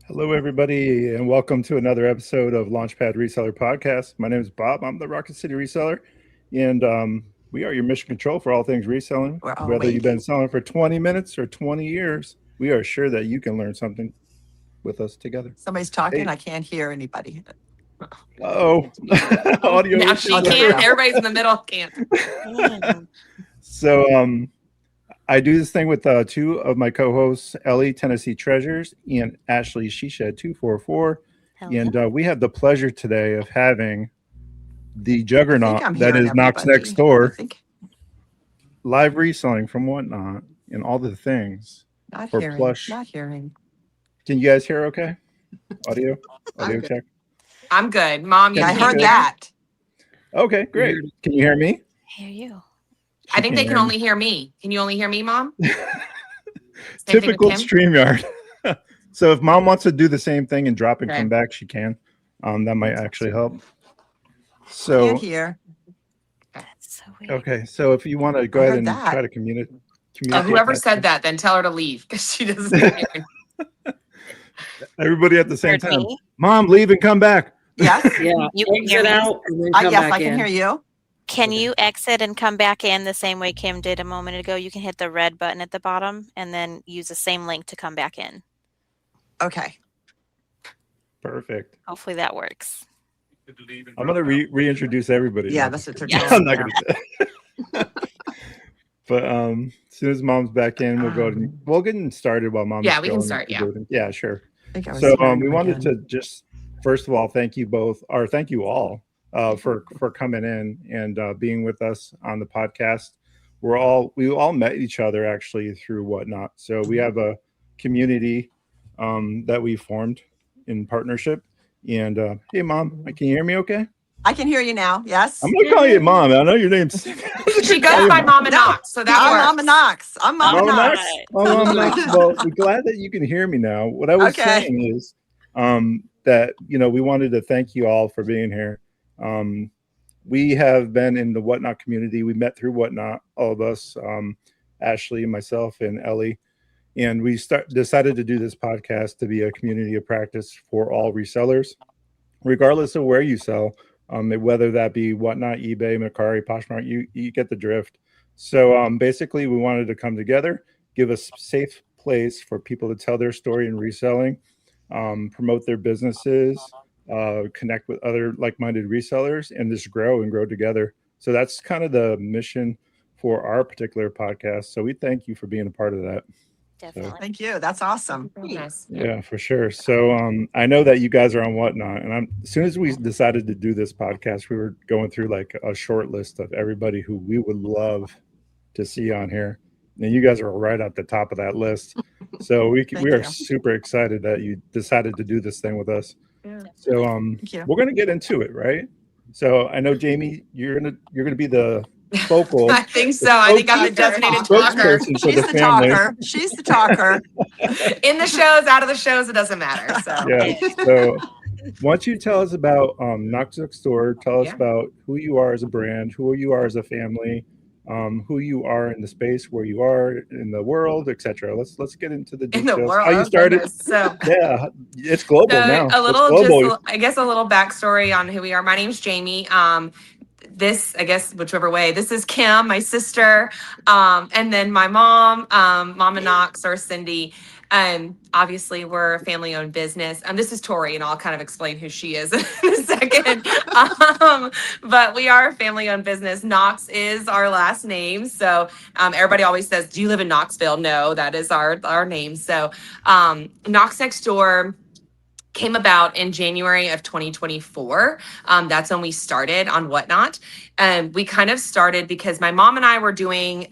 Hello, everybody, and welcome to another episode of Launchpad Reseller Podcast. My name is Bob. I'm the Rocket City Reseller, and we are your mission control for all things reselling. Whether you've been selling for 20 minutes or 20 years, we are sure that you can learn something with us together. Somebody's talking. Hey. I can't hear anybody. Oh, audio. Now she can't. Everybody's in the middle can't. So, I do this thing with two of my co-hosts, Ellie, Tennessee Treasures, and Ashley Shisha 244. Hello. And we have the pleasure today of having the juggernaut that is KnoxNextDoor, live reselling from Whatnot and all the things. Not for hearing. Plush. Not hearing. Can you guys hear okay? Audio check. I'm good. Mom, I heard that. Okay, great. Can you hear me? I hear you. I think they can only hear me. Can you only hear me, Mom? Typical StreamYard. So if Mom wants to do the same thing and drop and come back, she can. That might actually help. So can't hear. That's so weird. Okay, so if you want to go ahead and try to communicate. Whoever said that, then tell her to leave because she doesn't hear. Everybody at the same time. Mom, leave and come back. Yes. Yeah. You can get out. Yes, I can hear you. Can you exit and come back in the same way Kim did a moment ago? You can hit the red button at the bottom and then use the same link to come back in. Okay. Perfect. Hopefully that works. I'm going to reintroduce everybody. Yeah, that's what I'm not going to say. But as soon as Mom's back in, we'll get started while Mom's we can start. Yeah, sure. So we wanted to just, first of all, thank you all. For coming in and being with us on the podcast. We all met each other actually through Whatnot. So we have a community that we formed in partnership. And hey, Mom, can you hear me okay? I can hear you now. Yes. I'm gonna call you Mom. I know your name's. She goes by Mama Knox, so that works. Mama Knox. I'm Mama Knox. Mama Knox. Well, we're glad that you can hear me now. What I was saying is that we wanted to thank you all for being here. We have been in the Whatnot community. We met through Whatnot, all of us, Ashley, myself, and Ellie, and we decided to do this podcast to be a community of practice for all resellers, regardless of where you sell, whether that be Whatnot, eBay, Mercari, Poshmark, you get the drift. So basically, we wanted to come together, give a safe place for people to tell their story in reselling, promote their businesses, connect with other like-minded resellers, and just grow together. So that's kind of the mission for our particular podcast. So we thank you for being a part of that. Definitely. So, thank you. That's awesome. Yes. Yeah, for sure. So I know that you guys are on Whatnot, and as soon as we decided to do this podcast, we were going through like a short list of everybody who we would love to see on here. And you guys are right at the top of that list. So we are super excited that you decided to do this thing with us. Yeah. So we're gonna get into it, right? So I know Jamie, you're gonna be the focal. I think so. I think I'm the designated talker. She's the talker. In the shows, out of the shows, it doesn't matter. So yeah. So once you tell us about KnoxNextDoor, tell us about who you are as a brand, who you are as a family, who you are in the space, where you are in the world, etc. Let's get into the details. In the world, how you started. So yeah, it's global now. A little backstory on who we are. My name's Jamie. This, I guess, whichever way. This is Kim, my sister, and then my mom, Mama Knox or Cindy. Obviously, we're a family-owned business. This is Tori, and I'll kind of explain who she is in a second. But we are a family-owned business. Knox is our last name. So everybody always says, do you live in Knoxville? No, that is our name. So KnoxNextDoor came about in January of 2024. That's when we started on Whatnot. We kind of started because my mom and I were doing,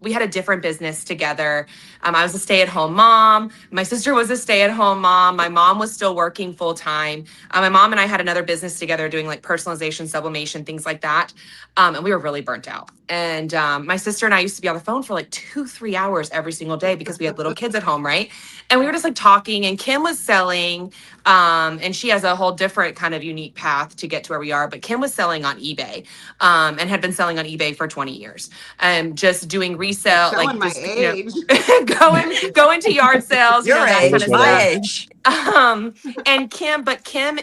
we had a different business together. I was a stay-at-home mom. My sister was a stay-at-home mom. My mom was still working full-time. My mom and I had another business together doing like personalization, sublimation, things like that. And we were really burnt out. And my sister and I used to be on the phone for like 2-3 hours every single day because we had little kids at home, right? And we were just like talking, and Kim was selling, and she has a whole different kind of unique path to get to where we are. But Kim was selling on eBay, and had been selling on eBay for 20 years, and just doing resale, Showing like my just age. going to yard sales, Your that age, kind of my stuff. age. And Kim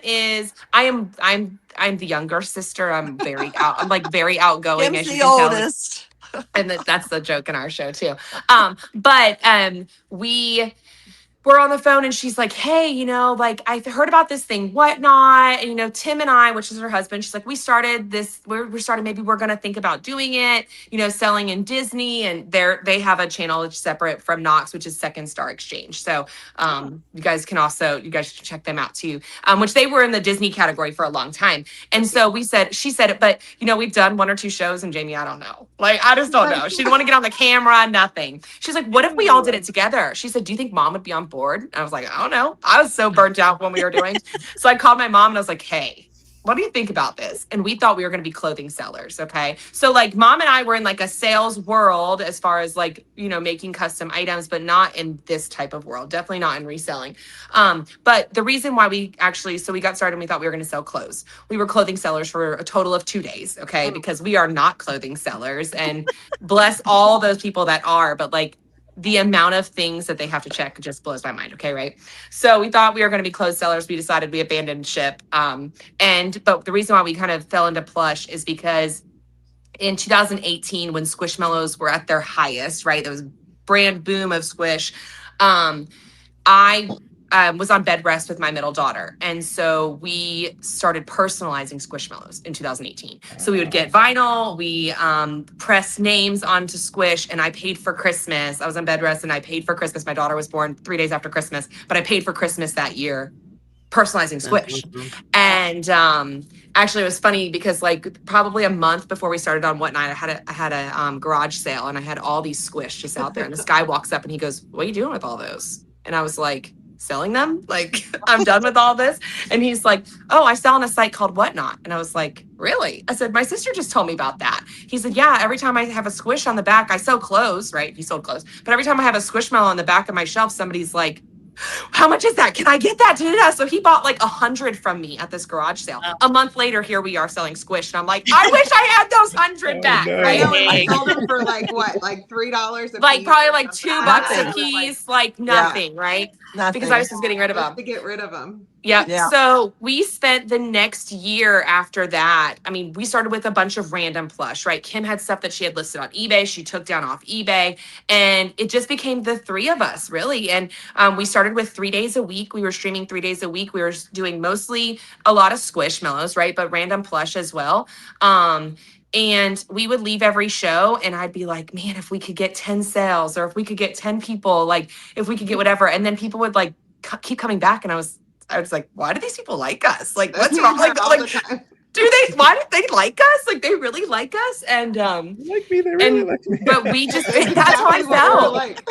is, I'm the younger sister. I'm like very outgoing, Kim's as you the can tell. oldest. And that's the joke in our show too. But we were on the phone, and she's like, hey, like I heard about this thing, whatnot. And, Tim and I, which is her husband, she's like, we started this, we started, maybe we're going to think about doing it, selling in Disney. And they have a channel that's separate from Knox, which is Second Star Exchange. So you guys should check them out too, which they were in the Disney category for a long time. And so she said it, but we've done 1 or 2 shows, and Jamie, I don't know. Like, I just don't know. She didn't want to get on the camera, nothing. She's like, what if we all did it together? She said, do you think mom would be on board? I was like, I don't know. I was so burnt out when we were doing. So I called my mom, and I was like, hey, what do you think about this? And we thought we were going to be clothing sellers. Okay. So like mom and I were in like a sales world as far as like, making custom items, but not in this type of world, definitely not in reselling. But the reason why we got started, and we thought we were going to sell clothes. We were clothing sellers for a total of 2 days. Okay. Because we are not clothing sellers, and bless all those people that are, but like, the amount of things that they have to check just blows my mind. Okay. Right. So we thought we were going to be clothes sellers. We decided we abandoned ship. But the reason why we kind of fell into plush is because in 2018, when Squishmallows were at their highest, right? There was brand boom of Squish. I was on bed rest with my middle daughter. And so we started personalizing Squishmallows in 2018. So we would get vinyl, we press names onto Squish, and I paid for Christmas. I was on bed rest, and I paid for Christmas. My daughter was born 3 days after Christmas, but I paid for Christmas that year personalizing Squish. And actually it was funny because like probably a month before we started on Whatnot, I had a garage sale, and I had all these Squish just out there, and this guy walks up and he goes, what are you doing with all those? And I was like, selling them? Like, I'm done with all this. And he's like, oh, I sell on a site called Whatnot. And I was like, really? I said, my sister just told me about that. He said, yeah, every time I have a Squish on the back, I sell clothes, right? He sold clothes. But every time I have a Squishmallow on the back of my shelf, somebody's like, how much is that? Can I get that? So he bought like 100 from me at this garage sale. A month later, here we are selling Squish. And I'm like, I wish I had those 100 back. no. Right? I know, and we sold them for like what, like $3 a piece? Like probably like $2 Nothing. a piece, like nothing, right? Nothing. Because I was just getting rid of Just them. to get rid of them. Yep. Yeah. So we spent the next year after that. I mean, we started with a bunch of random plush, right? Kim had stuff that she had listed on eBay. She took down off eBay, and it just became the 3 of us, really. And we started with 3 days a week. We were streaming 3 days a week. We were doing mostly a lot of Squishmallows, right? But random plush as well. And we would leave every show, and I'd be like, man, if we could get 10 sales, or if we could get 10 people, like if we could get whatever. And then people would like keep coming back. And I was like, why do these people like us? Like, what's wrong? Like, why do they like us? Like, they really like us. And, like me, they really like me. But we just, that's how I felt. Like.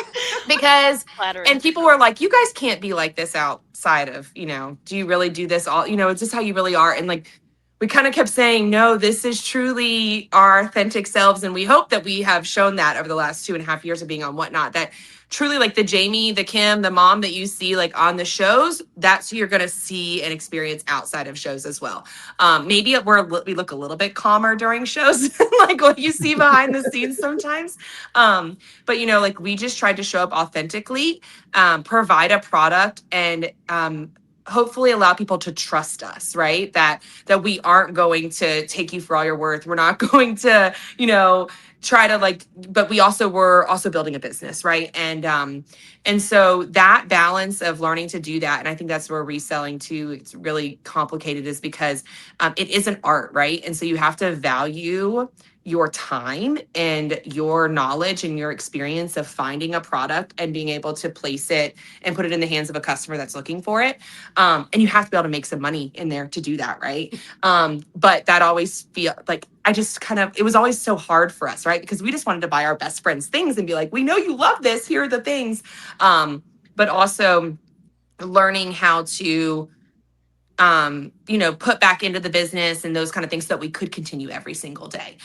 Because, Flattering. and people were like, you guys can't be like this outside of, do you really do this all, is this how you really are? And like, we kind of kept saying, no, this is truly our authentic selves. And we hope that we have shown that over the last 2.5 years of being on Whatnot, that truly like the Jamie, the Kim, the mom that you see like on the shows, that's who you're going to see and experience outside of shows as well. Maybe we look a little bit calmer during shows, like what you see behind the scenes sometimes. But like we just tried to show up authentically, provide a product, and hopefully allow people to trust us, right? That we aren't going to take you for all you're worth. We're not going to, try to like, but we're also building a business, right? And so that balance of learning to do that, and I think that's where reselling too, it's really complicated, is because it is an art, right? And so you have to value your time and your knowledge and your experience of finding a product and being able to place it and put it in the hands of a customer that's looking for it. And you have to be able to make some money in there to do that, right? But that always feel like I just it was always so hard for us, right? Because we just wanted to buy our best friends things and be like, we know you love this. Here are the things. But also learning how to, put back into the business and those kind of things so that we could continue every single day.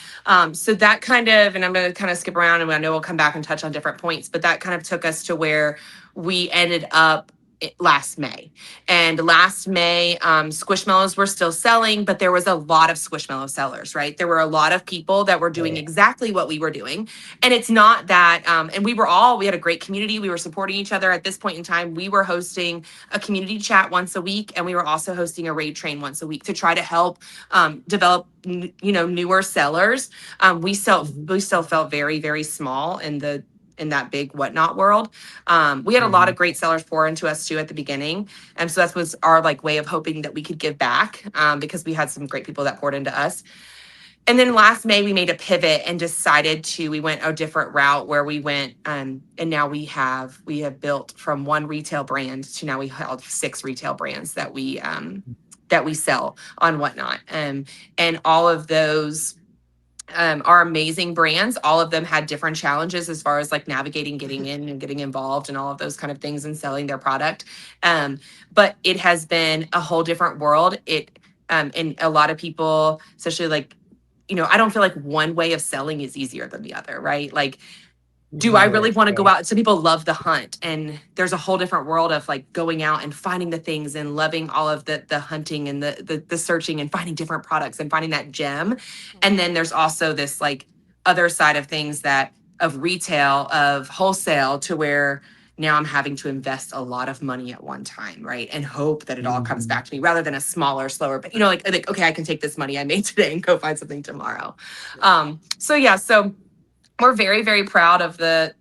So that and I'm going to kind of skip around and I know we'll come back and touch on different points, but that kind of took us to where we ended up last May. And last May, Squishmallows were still selling, but there was a lot of Squishmallow sellers, right? There were a lot of people that were doing exactly what we were doing. And it's not that, and we had a great community. We were supporting each other at this point in time. We were hosting a community chat once a week, and we were also hosting a raid train once a week to try to help develop, newer sellers. We still felt very, very small in that big Whatnot world. We had a lot of great sellers pour into us too at the beginning. And so that was our way of hoping that we could give back because we had some great people that poured into us. And then last May, we made a pivot and decided we went a different route where we went, and now we have built from one retail brand to now we have 6 retail brands that we sell on Whatnot. And all of those are amazing brands. All of them had different challenges as far as navigating, getting in and getting involved and all of those kind of things and selling their product. But it has been a whole different world. And a lot of people, especially I don't feel like one way of selling is easier than the other, right? Do I really want to go out? Some people love the hunt, and there's a whole different world of going out and finding the things and loving all of the hunting and the searching and finding different products and finding that gem. And then there's also this other side of things of retail, of wholesale, to where now I'm having to invest a lot of money at one time, right? And hope that it all comes back to me rather than a smaller, slower, but okay, I can take this money I made today and go find something tomorrow. So we're very, very proud of the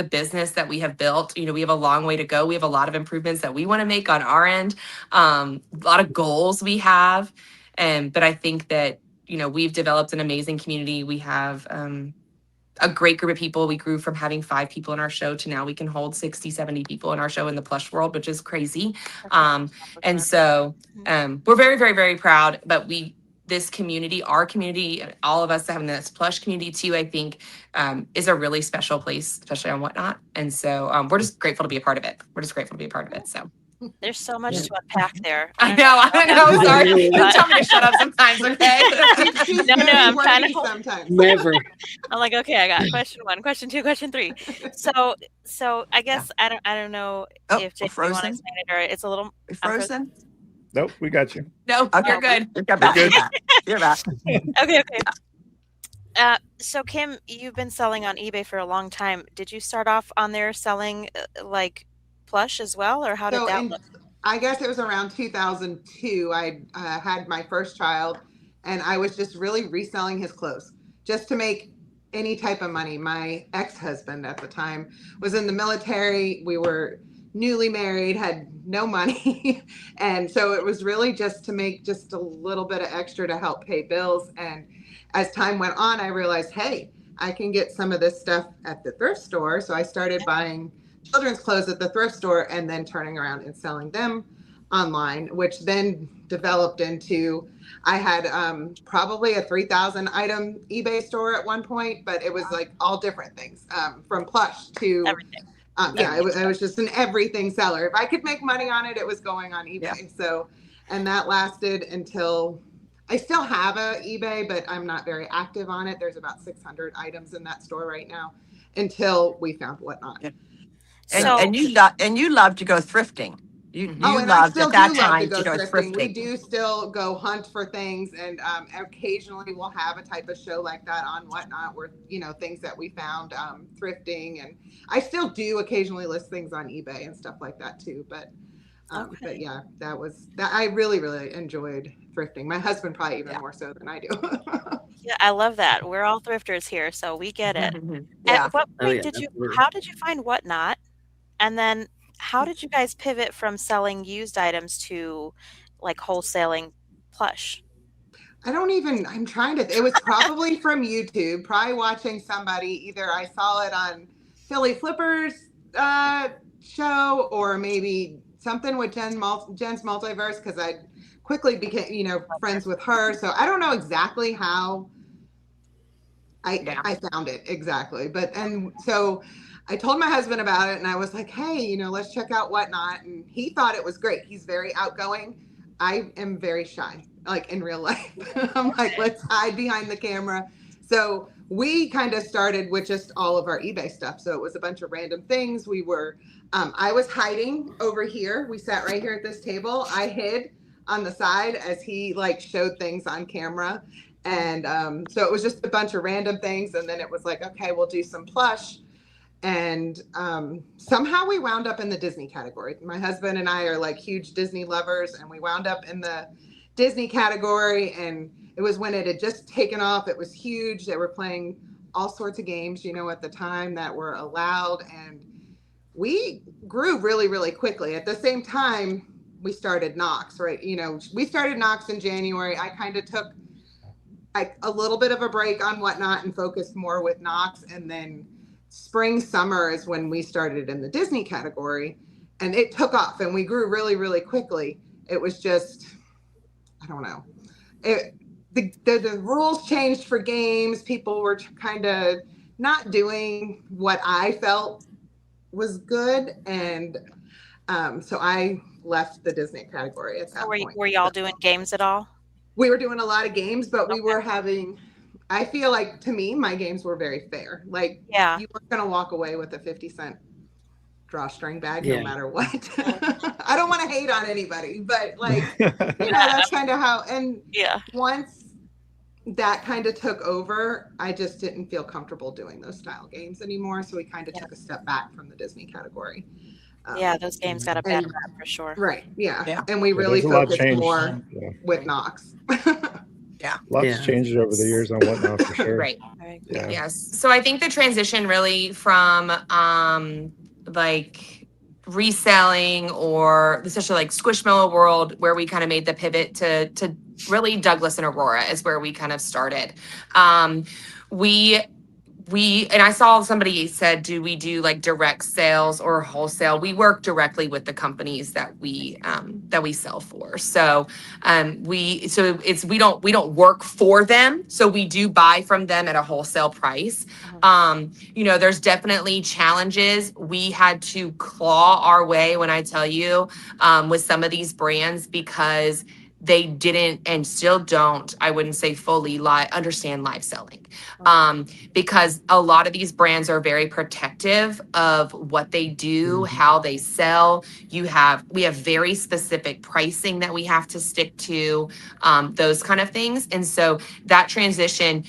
business that we have built. We have a long way to go. We have a lot of improvements that we want to make on our end. A lot of goals we have. But I think that, we've developed an amazing community. We have a great group of people. We grew from having 5 people in our show to now we can hold 60, 70 people in our show in the plush world, which is crazy. And so we're very, very, very proud. But this community, our community, all of us having this plush community too, I think is a really special place, especially on Whatnot. And so we're just grateful to be a part of it. So there's so much to unpack there. I know. Sorry. Just tell me to shut up sometimes, okay? No, I'm trying to sometimes. Never. I'm okay, I got question 1, question 2, question 3. So I guess I don't know if Jake, you want to explain it, or it's a little frozen. Nope, we got you. No, okay. You're good. You're back. You're back. Okay. So Kim, you've been selling on eBay for a long time. Did you start off on there selling plush as well, or how did that look? I guess it was around 2002. I had my first child, and I was just really reselling his clothes just to make any type of money. My ex-husband at the time was in the military. We were newly married, had no money. And so it was really just to make just a little bit of extra to help pay bills. And as time went on, I realized, hey, I can get some of this stuff at the thrift store. So I started buying children's clothes at the thrift store and then turning around and selling them online, which then developed into, I had probably a 3,000 item eBay store at one point, but it was all different things, from plush to everything. It was just an everything seller. If I could make money on it, it was going on eBay. Yeah. So, and that lasted until, I still have a eBay, but I'm not very active on it. There's about 600 items in that store right now until we found Whatnot. Yeah. And you love to go thrifting. You loved at that time to go thrifting. We do still go hunt for things, and occasionally we'll have a type of show like that on Whatnot where, things that we found thrifting. And I still do occasionally list things on eBay and stuff like that too. But yeah, that I really, really enjoyed thrifting. My husband probably even more so than I do. Yeah, I love that. We're all thrifters here, so we get it. Yeah. At what point how did you find Whatnot? And then how did you guys pivot from selling used items to wholesaling plush? I'm trying to, it was probably from YouTube, probably watching somebody, either I saw it on Philly Flipper's show, or maybe something with Jen's Multiverse, because I quickly became, friends with her. So I don't know exactly how I found it exactly. But and so I told my husband about it, and I was like, hey, you know, let's check out Whatnot. And he thought it was great. He's very outgoing. I am very shy, like in real life. I'm like, let's hide behind the camera. So we kind of started with just all of our eBay stuff. So it was a bunch of random things. We were, I was hiding over here. We sat right here at this table. I hid on the side as he like showed things on camera. And so it was just a bunch of random things. And then it was like, okay, we'll do some plush. And somehow we wound up in the Disney category. My husband and I are like huge Disney lovers, and we wound up in the Disney category. And it was when it had just taken off. It was huge. They were playing all sorts of games, you know, at the time that were allowed. And we grew really, really quickly. At the same time, we started Knox, right? You know, we started Knox in January. I kind of took a little bit of a break on Whatnot and focused more with Knox. And then spring, summer is when we started in the Disney category, and it took off and we grew really, really quickly. It was just, I don't know. The rules changed for games. People were kind of not doing what I felt was good. And so I left the Disney category at that point. Were y'all doing games at all? We were doing a lot of games, but we were having, I feel like, to me, my games were very fair. Like, you weren't going to walk away with a 50-cent drawstring bag no matter what. I don't want to hate on anybody, but like, you know, that's kind of how, and once that kind of took over, I just didn't feel comfortable doing those style games anymore. So we kind of took a step back from the Disney category. Those games got a bad rap for sure. Right. Yeah. And we really focused more with Knox. Lots changed over the years on Whatnot for sure. Right. Yes. So I think the transition really from like reselling, or especially like Squishmallow world, where we kind of made the pivot to really Douglas and Aurora is where we kind of started. And I saw somebody said, do we do like direct sales or wholesale? We work directly with the companies that we sell for. So we don't work for them. So we do buy from them at a wholesale price. You know, there's definitely challenges. We had to claw our way, when I tell you, with some of these brands, because they didn't and still don't, I wouldn't say fully understand live selling. Because a lot of these brands are very protective of what they do, how they sell. We have very specific pricing that we have to stick to, those kind of things. And so that transition,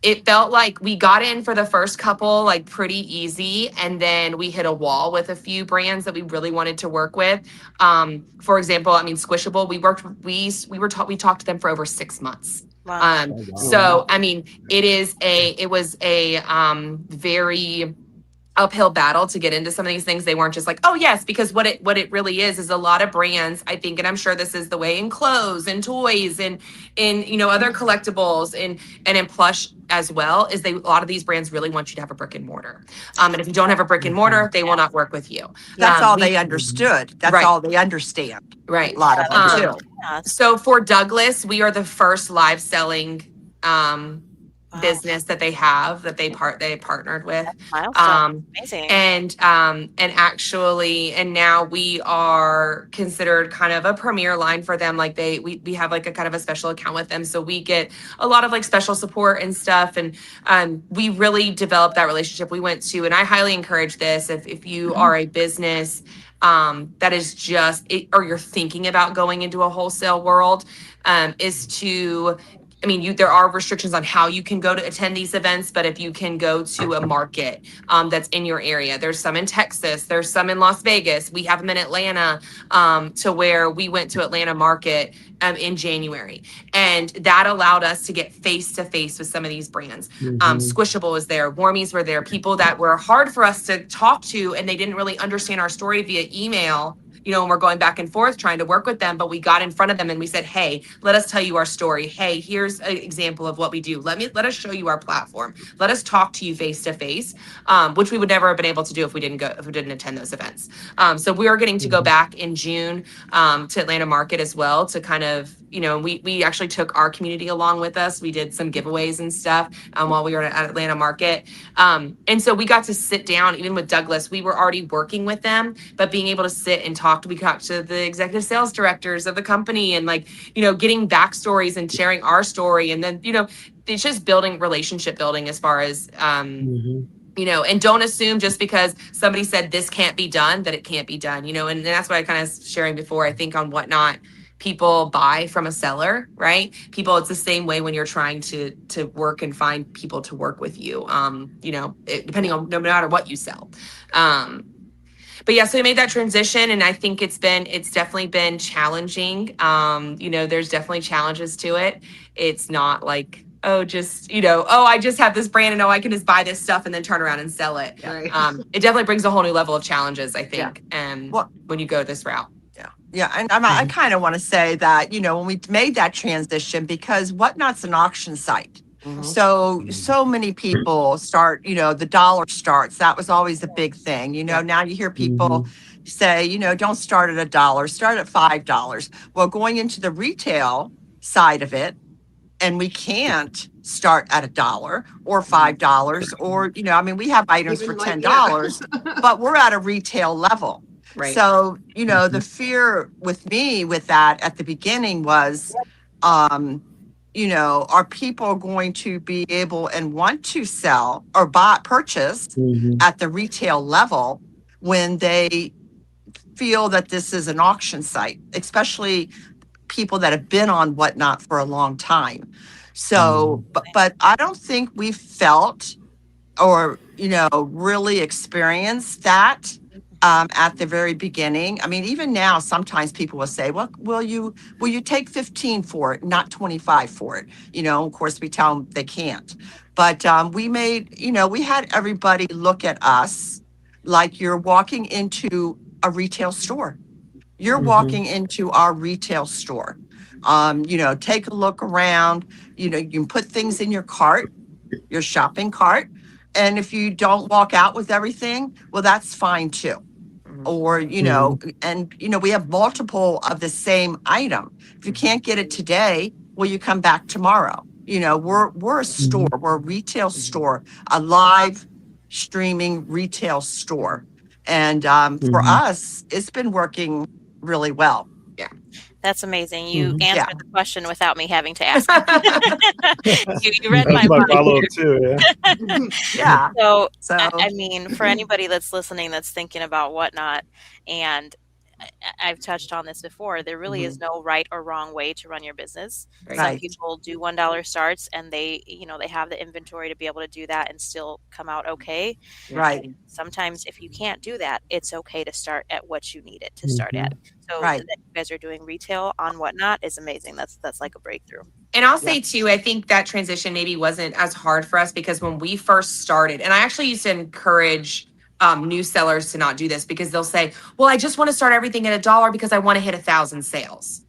it felt like we got in for the first couple like pretty easy, and then we hit a wall with a few brands that we really wanted to work with. For example, I mean, Squishable, we talked to them for over 6 months. So I mean, it was a very uphill battle to get into some of these things. They weren't just like, oh yes, because what it really is a lot of brands, I think, and I'm sure this is the way in clothes and toys and in, you know, other collectibles and in plush as well, is a lot of these brands really want you to have a brick and mortar. And if you don't have a brick and mortar, they will not work with you. That's all they understood. That's all they understand. Right. A lot of them too. So for Douglas, we are the first live selling business that they have, that they partnered with. Amazing. And actually, and now we are considered kind of a premier line for them. Like we have like a kind of a special account with them, so we get a lot of like special support and stuff. And we really developed that relationship. We went to, and I highly encourage this, if you are a business that is just or you're thinking about going into a wholesale world, is to, I mean, there are restrictions on how you can go to attend these events, but if you can go to a market that's in your area, there's some in Texas, there's some in Las Vegas. We have them in Atlanta, to where we went to Atlanta market in January. And that allowed us to get face to face with some of these brands. Squishable was there, Warmies were there, people that were hard for us to talk to, and they didn't really understand our story via email. You know, and we're going back and forth trying to work with them, but we got in front of them and we said, hey, let us tell you our story. Hey, here's an example of what we do. Let us show you our platform. Let us talk to you face to face, which we would never have been able to do if we didn't attend those events. So we are getting to go back in June to Atlanta market as well, to kind of, we actually took our community along with us. We did some giveaways and stuff while we were at Atlanta Market. And so we got to sit down, even with Douglas, we were already working with them, but being able to sit and talk, we talked to the executive sales directors of the company and getting backstories and sharing our story. And then, it's just relationship building as far as, and don't assume just because somebody said this can't be done, that it can't be done, and that's what I kind of sharing before. I think on Whatnot, people buy from a seller, right? It's the same way when you're trying to work and find people to work with you, depending on no matter what you sell. But yeah, so we made that transition, and I think it's definitely been challenging. There's definitely challenges to it. It's not like, I just have this brand and I can just buy this stuff and then turn around and sell it. Right. It definitely brings a whole new level of challenges, I think, when you go this route. Yeah. And I kind of want to say that, when we made that transition, because Whatnot's an auction site. So many people start, the dollar starts. That was always a big thing. Now you hear people say, don't start at $1, start at $5. Well, going into the retail side of it, and we can't start at $1 or $5 or, we have items Even for $10, but we're at a retail level. Right. So, the fear with me with that at the beginning was, are people going to be able and want to sell or purchase at the retail level when they feel that this is an auction site, especially people that have been on Whatnot for a long time. So, but I don't think we felt or, really experienced that at the very beginning. I mean, even now, sometimes people will say, well, will you take 15 for it, not 25 for it? Of course, we tell them they can't. But we had everybody look at us like you're walking into a retail store. You're walking into our retail store. Take a look around. You can put things in your cart, your shopping cart. And if you don't walk out with everything, well, that's fine too. Or, we have multiple of the same item. If you can't get it today, well, you come back tomorrow. We're a store, we're a retail store, a live streaming retail store. And for us, it's been working really well. Yeah. That's amazing. You answered the question without me having to ask. you read That's my follow-up too, Yeah. So, I mean, for anybody that's listening that's thinking about Whatnot, and I've touched on this before, there really is no right or wrong way to run your business. Right. Some people do $1 starts and they have the inventory to be able to do that and still come out okay. Right. And sometimes if you can't do that, it's okay to start at what you need it to start at. So that you guys are doing retail on Whatnot is amazing. That's like a breakthrough. And I'll say too, I think that transition maybe wasn't as hard for us because when we first started, and I actually used to encourage new sellers to not do this because they'll say, well, I just want to start everything at $1 because I want to hit 1,000 sales.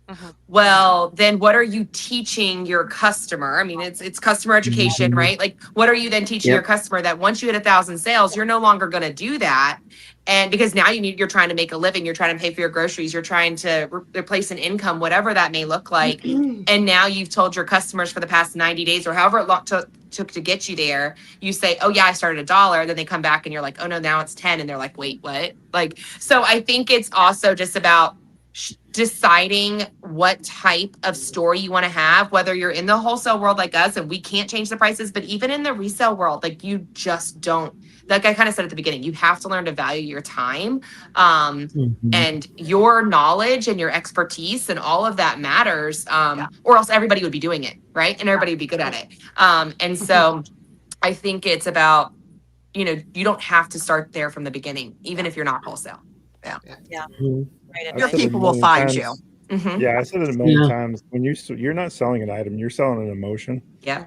Well, then what are you teaching your customer? I mean, it's customer education, right? Like, what are you then teaching your customer that once you hit 1,000 sales, you're no longer going to do that? And because now you're trying to make a living, you're trying to pay for your groceries, you're trying to replace an income, whatever that may look like. And now you've told your customers for the past 90 days or however it took to get you there, you say, oh yeah, I started $1. Then they come back and you're like, oh no, now it's 10. And they're like, wait, what? Like, so I think it's also just about deciding what type of store you want to have, whether you're in the wholesale world like us and we can't change the prices, but even in the resale world, like you just don't, like I kind of said at the beginning, you have to learn to value your time and your knowledge and your expertise and all of that matters, or else everybody would be doing it, right? And everybody would be good at it. And so I think it's about, you don't have to start there from the beginning, even if you're not wholesale. Yeah. Right. Your people will find you. Yeah, I said it a million times. When you're not selling an item, you're selling an emotion. Yeah.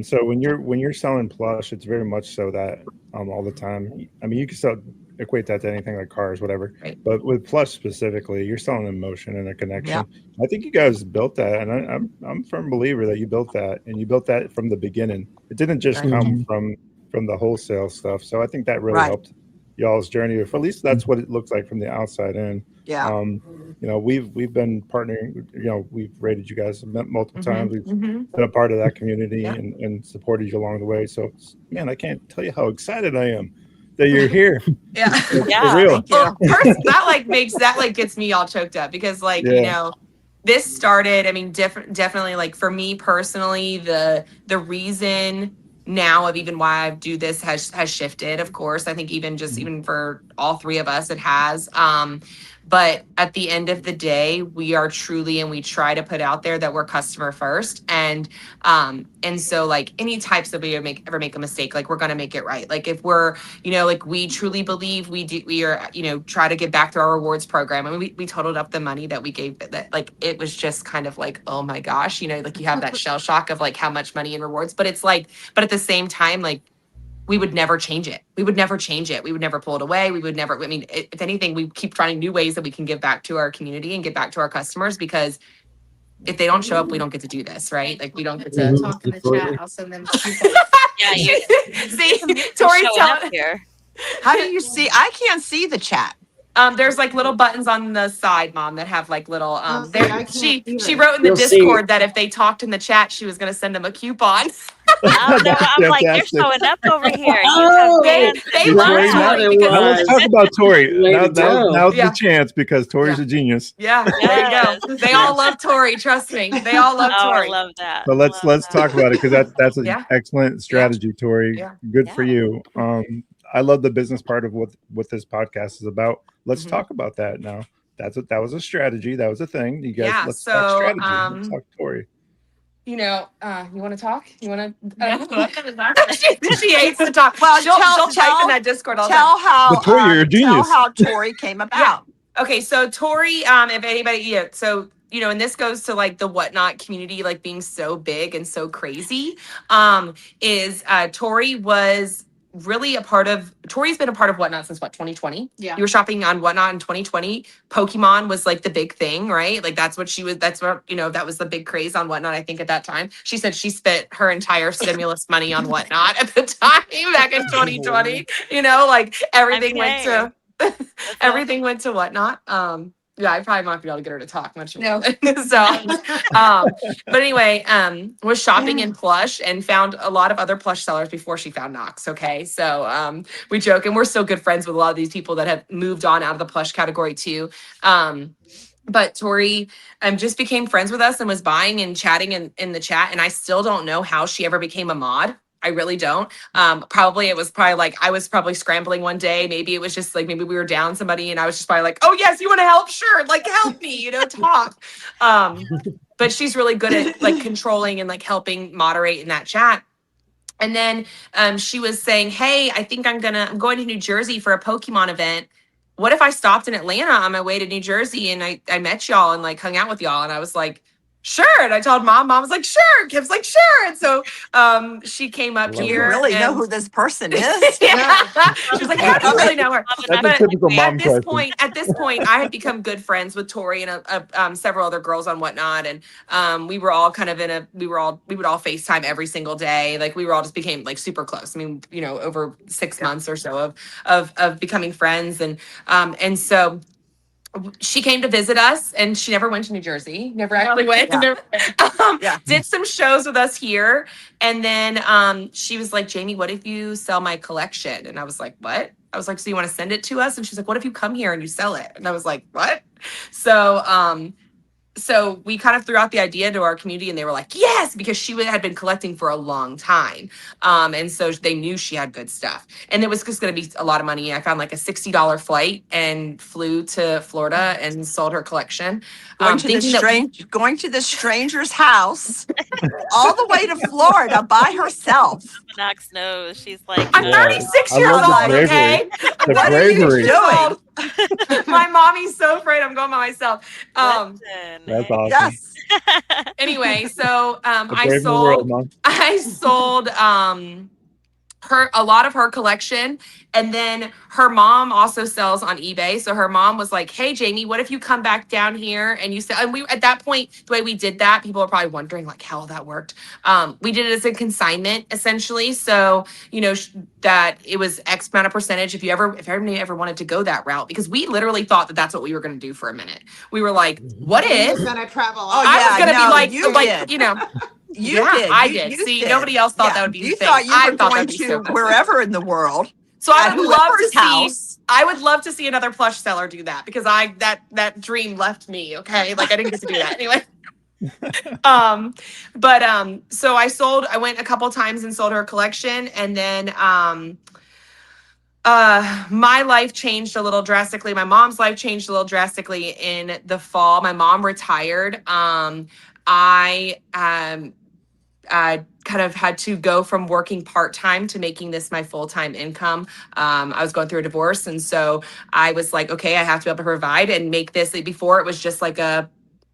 So when you're selling plush, it's very much so that all the time. I mean, you can equate that to anything like cars, whatever. Right. But with plush specifically, you're selling an emotion and a connection. I think you guys built that, and I'm a firm believer that you built that, and you built that from the beginning. It didn't just come from the wholesale stuff. So I think that really helped y'all's journey. At least that's what it looks like from the outside in. Yeah. You know, we've been partnering. You know, we've rated you guys multiple times. We've Mm-hmm. been a part of that community Yeah. and supported you along the way. So, man, I can't tell you how excited I am that you're here. Yeah. Yeah. For real. Thank you. Well, that gets me all choked up because Yeah. you know, this started, I mean, definitely like for me personally, the reason now of even why I do this has shifted, of course. I think even for all three of us, it has. But at the end of the day, we are truly, and we try to put out there that we're customer first. And so like any types of we ever make a mistake, like we're gonna make it right. Like if we're, you know, like we truly believe we are, you know, try to give back through our rewards program. I mean, we totaled up the money that we gave, that like it was just kind of like, oh my gosh, you know, like you have that shell shock of like how much money in rewards, but it's like, but at the same time, like we would never change it. We would never change it. We would never pull it away. We would never, I mean, if anything, we keep finding new ways that we can give back to our community and give back to our customers, because if they don't show up, we don't get to do this, right? Like we don't get to Mhm. talk in the chat. I'll send them. Yeah, you See, you're Tori's showing up telling. here. How do you see? I can't see the chat. There's like little buttons on the side, Mom, that have like little Oh, there I can't she either. wrote in the You'll see. Discord that if they talked in the chat, she was gonna send them a coupon. Oh, no, That's I'm like, they're fantastic. showing up over here. You Oh, have They fans love Tori, Tori there because Now let's was. talk about Tori. Way Now, to go. now's Yeah. the chance, because Tori's Yeah. a genius. Yeah, there you go. They all love Tori, trust me. They all love Oh, I Tori. love that. So let's Love that. talk about it, because that's an Yeah. excellent strategy, Tori. Yeah. Good for Yeah. you. I love the business part of what this podcast is about. Let's Mhm. talk about that now. That was a strategy. That was a thing. You guys, Yeah, let's so, talk strategy. Let's talk Tori. You know, you want to talk? You want to? Yeah. She hates to talk. Well, she'll type in tell- that Discord all the time. Tell how But Tori, you're a tell genius. how Tori came about. Okay, so Tori, if anybody, yeah, so you know, and this goes to like the Whatnot community, like being so big and so crazy. Is Tori was really Tori's been a part of Whatnot since what, 2020? Yeah. You were shopping on Whatnot in 2020. Pokemon was like the big thing, right? Like that's what you know, that was the big craze on Whatnot, I think, at that time. She said she spent her entire stimulus money on Whatnot at the time back in 2020. You know, like everything went to everything went to Whatnot. Yeah, I probably might be able to get her to talk much more. No. So, but anyway, was shopping in plush and found a lot of other plush sellers before she found Knox. Okay. So, we joke, and we're still good friends with a lot of these people that have moved on out of the plush category too. But Tori just became friends with us and was buying and chatting in the chat. And I still don't know how she ever became a mod. I really don't. Probably it was probably like I was probably scrambling one day. Maybe it was just like maybe we were down somebody and I was just probably like, oh yes, you want to help? Sure, like help me, you know, talk. But she's really good at like controlling and like helping moderate in that chat. And then she was saying, hey, I think I'm going to New Jersey for a Pokemon event. What if I stopped in Atlanta on my way to New Jersey and I met y'all and like hung out with y'all? And I was like, sure. And I told Mom was like, sure. Kim's like, sure. And so she came up Do you here. really know and- who this person is? Yeah. She was like, how do you really know her? That's a typical mom question. At this point, I had become good friends with Tori and several other girls on Whatnot, and we were all kind of we would all FaceTime every single day. Like we were all just became like super close. I mean, you know, over 6 months or so of becoming friends, and so she came to visit us, and she never went to New Jersey. Never actually went. Yeah. Did some shows with us here, and then she was like, "Jamie, what if you sell my collection?" And I was like, "What?" I was like, "So you want to send it to us?" And she's like, "What if you come here and you sell it?" And I was like, "What?" So we kind of threw out the idea to our community, and they were like, yes, because she had been collecting for a long time. And so they knew she had good stuff. And it was just going to be a lot of money. I found like a $60 flight and flew to Florida and sold her collection. Going to this stranger's house all the way to Florida by herself. Knox knows. She's like, I'm 36 I years love old, the okay? The What are you bravery. doing? My mommy's so afraid I'm going by myself. That's awesome. Yes. Anyway, so The brave new world, Mom. I sold a lot of her collection. And then her mom also sells on eBay. So her mom was like, hey, Jamie, what if you come back down here and you sell? And we, at that point, the way we did that, people are probably wondering like how that worked. We did it as a consignment essentially. So, you know, that it was X amount of percentage if everybody ever wanted to go that route, because we literally thought that that's what we were going to do for a minute. We were like, what He if was gonna travel. I was going to be like, did. you know, You yeah, did. I You did. See, did. nobody else thought Yeah. that would be the You thing. thought you I were thought going that'd be to so cool. wherever in the world. So I at would love to whoever's see. house. I would love to see another plush seller do that, because that dream left me. Okay, like I didn't get to do that anyway. So I went a couple times and sold her collection, and then my life changed a little drastically. My mom's life changed a little drastically in the fall. My mom retired. I kind of had to go from working part-time to making this my full-time income. I was going through a divorce. And so I was like, okay, I have to be able to provide and make this. Before it was just like a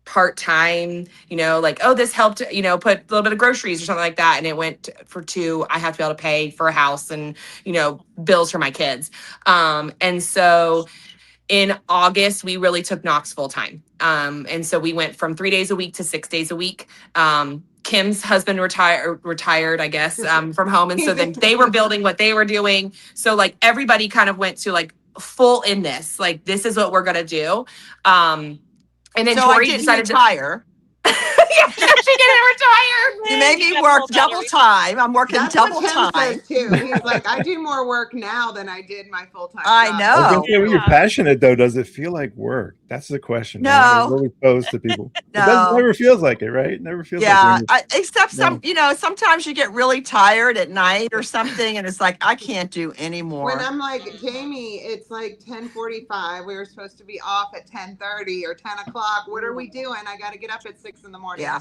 part-time, you know, like, oh, this helped, you know, put a little bit of groceries or something like that. And it went for two, I have to be able to pay for a house and, you know, bills for my kids. And so in August, we really took Knox full time. And so we went from 3 days a week to 6 days a week. Kim's husband retired, I guess, from home. And so then they were building what they were doing. So like everybody kind of went to like full in this, like, this is what we're going to do. And then So Tori I didn't decided retire. Yeah, she didn't retire. You made me work double time. I'm working That's double what Tim time. says too. He's like, I do more work now than I did my full-time I job. know. I was gonna say, when you're Yeah. passionate though, does it feel like work? That's the question. No. Right? What we pose to people. It doesn't, No. never feels like it, right? It never feels Yeah, like except No. some, you know, sometimes you get really tired at night or something, and it's like I can't do anymore. When I'm like, Jamie, it's like 10:45. We were supposed to be off at 10:30 or 10 o'clock. What are we doing? I got to get up at 6 in the morning. Yeah.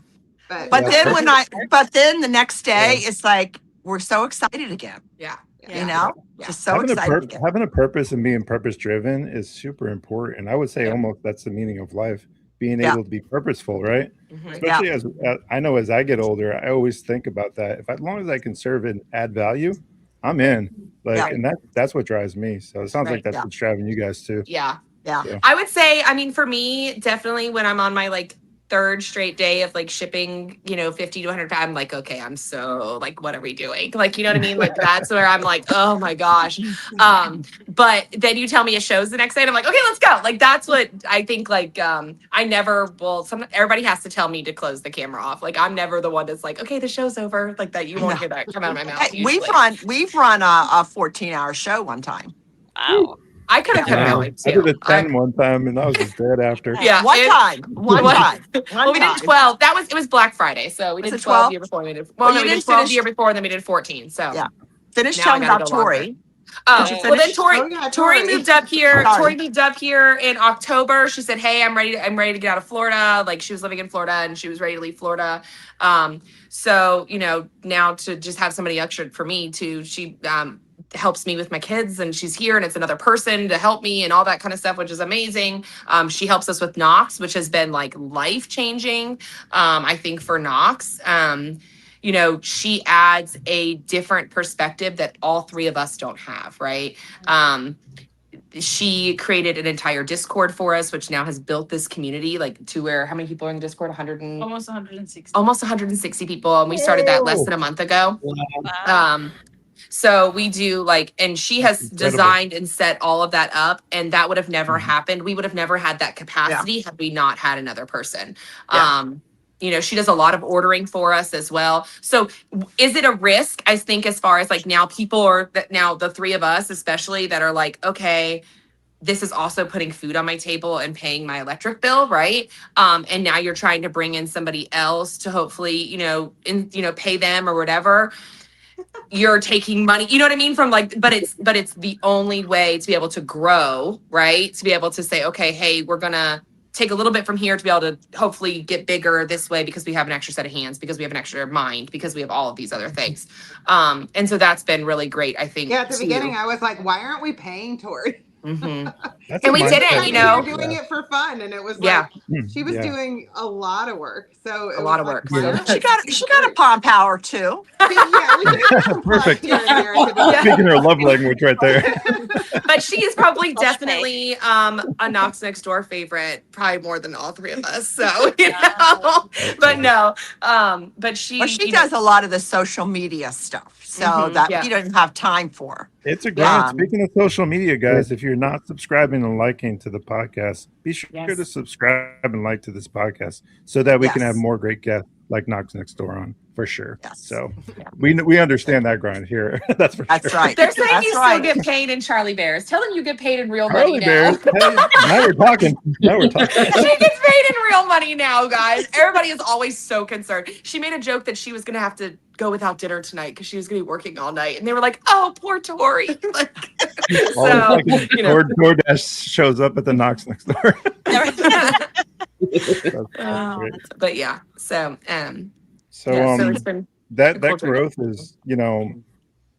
But Yeah. But then the next day, it's like we're so excited again. Yeah. You know, Yeah. just so having excited again. having a purpose and being purpose driven is super important. I would say almost that's the meaning of life, being Yeah. able to be purposeful, right? Mhm. Especially as I know as I get older, I always think about that. If as long as I can serve and add value, I'm in. Like, Yeah. and that's what drives me. So it sounds Right. like that's Yeah. what's driving you guys too. Yeah. Yeah. Yeah. I would say, I mean, for me, definitely when I'm on my like third straight day of like shipping, you know, 50 to 100, I'm like, okay, I'm so like, what are we doing? Like, you know what I mean? Like, that's where I'm like, oh my gosh. But then you tell me a show's the next day and I'm like, okay, let's go. Like, that's what I think. Like, I never will. Everybody has to tell me to close the camera off. Like, I'm never the one that's like, okay, the show's over. Like that. You won't hear that come out of my mouth. Hey, we've run a 14-hour show one time. Wow. I could have kept Wow. going I too. did a 10 one time and I was just dead after. Yeah. One it- time. Well, we did 12. It was Black Friday. So we Was did it 12 12? the year before. We did, Well, well, no, you we did didn't 12 finish- the year before, and then we did 14. So Yeah. Finish Now I telling gotta about go longer. Tori. Oh, Did you well, then finish? Tori, Oh, yeah, Tori Tori. moved up here. Sorry. Tori moved up here in October. She said, "Hey, I'm ready to get out of Florida." Like she was living in Florida and she was ready to leave Florida. So you know, now to just have somebody extra for me too. She helps me with my kids, and she's here, and it's another person to help me and all that kind of stuff, which is amazing. She helps us with Knox, which has been like life changing. I think for Knox. You know, she adds a different perspective that all three of us don't have, right? She created an entire Discord for us, which now has built this community, like to where how many people are in the Discord? Almost 160. Almost 160 people, and we started that less than a month ago. Wow. So we do like, and she has Incredible. designed and set all of that up, and that would have never happened. We would have never had that capacity had we not had another person. Yeah. You know, she does a lot of ordering for us as well. So is it a risk? I think as far as like now people are that now the three of us, especially that are like, okay, this is also putting food on my table and paying my electric bill, right? And now you're trying to bring in somebody else to hopefully, pay them or whatever. You're taking money, you know what I mean? From like, but it's the only way to be able to grow, right? To be able to say, okay, hey, we're gonna take a little bit from here to be able to hopefully get bigger this way because we have an extra set of hands, because we have an extra mind, because we have all of these other things. And so that's been really great, I think. Yeah, at the too. beginning, I was like, why aren't we paying Tori? That's And a we mindset did it, Kind you of know. here doing it for fun, and it was Yeah. like she was doing a lot of work. So it A was lot of like, work. why So not? She got a palm power too. Yeah, we did have some plush Perfect. here and there at the beginning. Speaking her love language right there. But she is probably Plush definitely a KnoxNextDoor favorite, probably more than all three of us. So you know, but no, but she, Well, she you know, does a lot of the social media stuff, so that yeah. we don't have time for. It's a Yeah. grind. Speaking of social media, guys, if you're not subscribing and liking to the podcast, be sure Yes. to subscribe and like to this podcast so that we can have Yes. more great guests like KnoxNextDoor on for sure. Yes. So we understand that grind here. That's for That's sure. right. They're saying That's you right. still get paid in Charlie Bears. Tell them you get paid in real Charlie money now. Bears. Hey, now we're talking. Now we're talking. She gets paid in real money now, guys. Everybody is always so concerned. She made a joke that she was going to have to go without dinner tonight because she was going to be working all night. And they were like, oh, poor Tori. Like, so, you know. DoorDash shows up at the KnoxNextDoor. But yeah, so So yeah, so it's been that a cool journey. growth is, you know,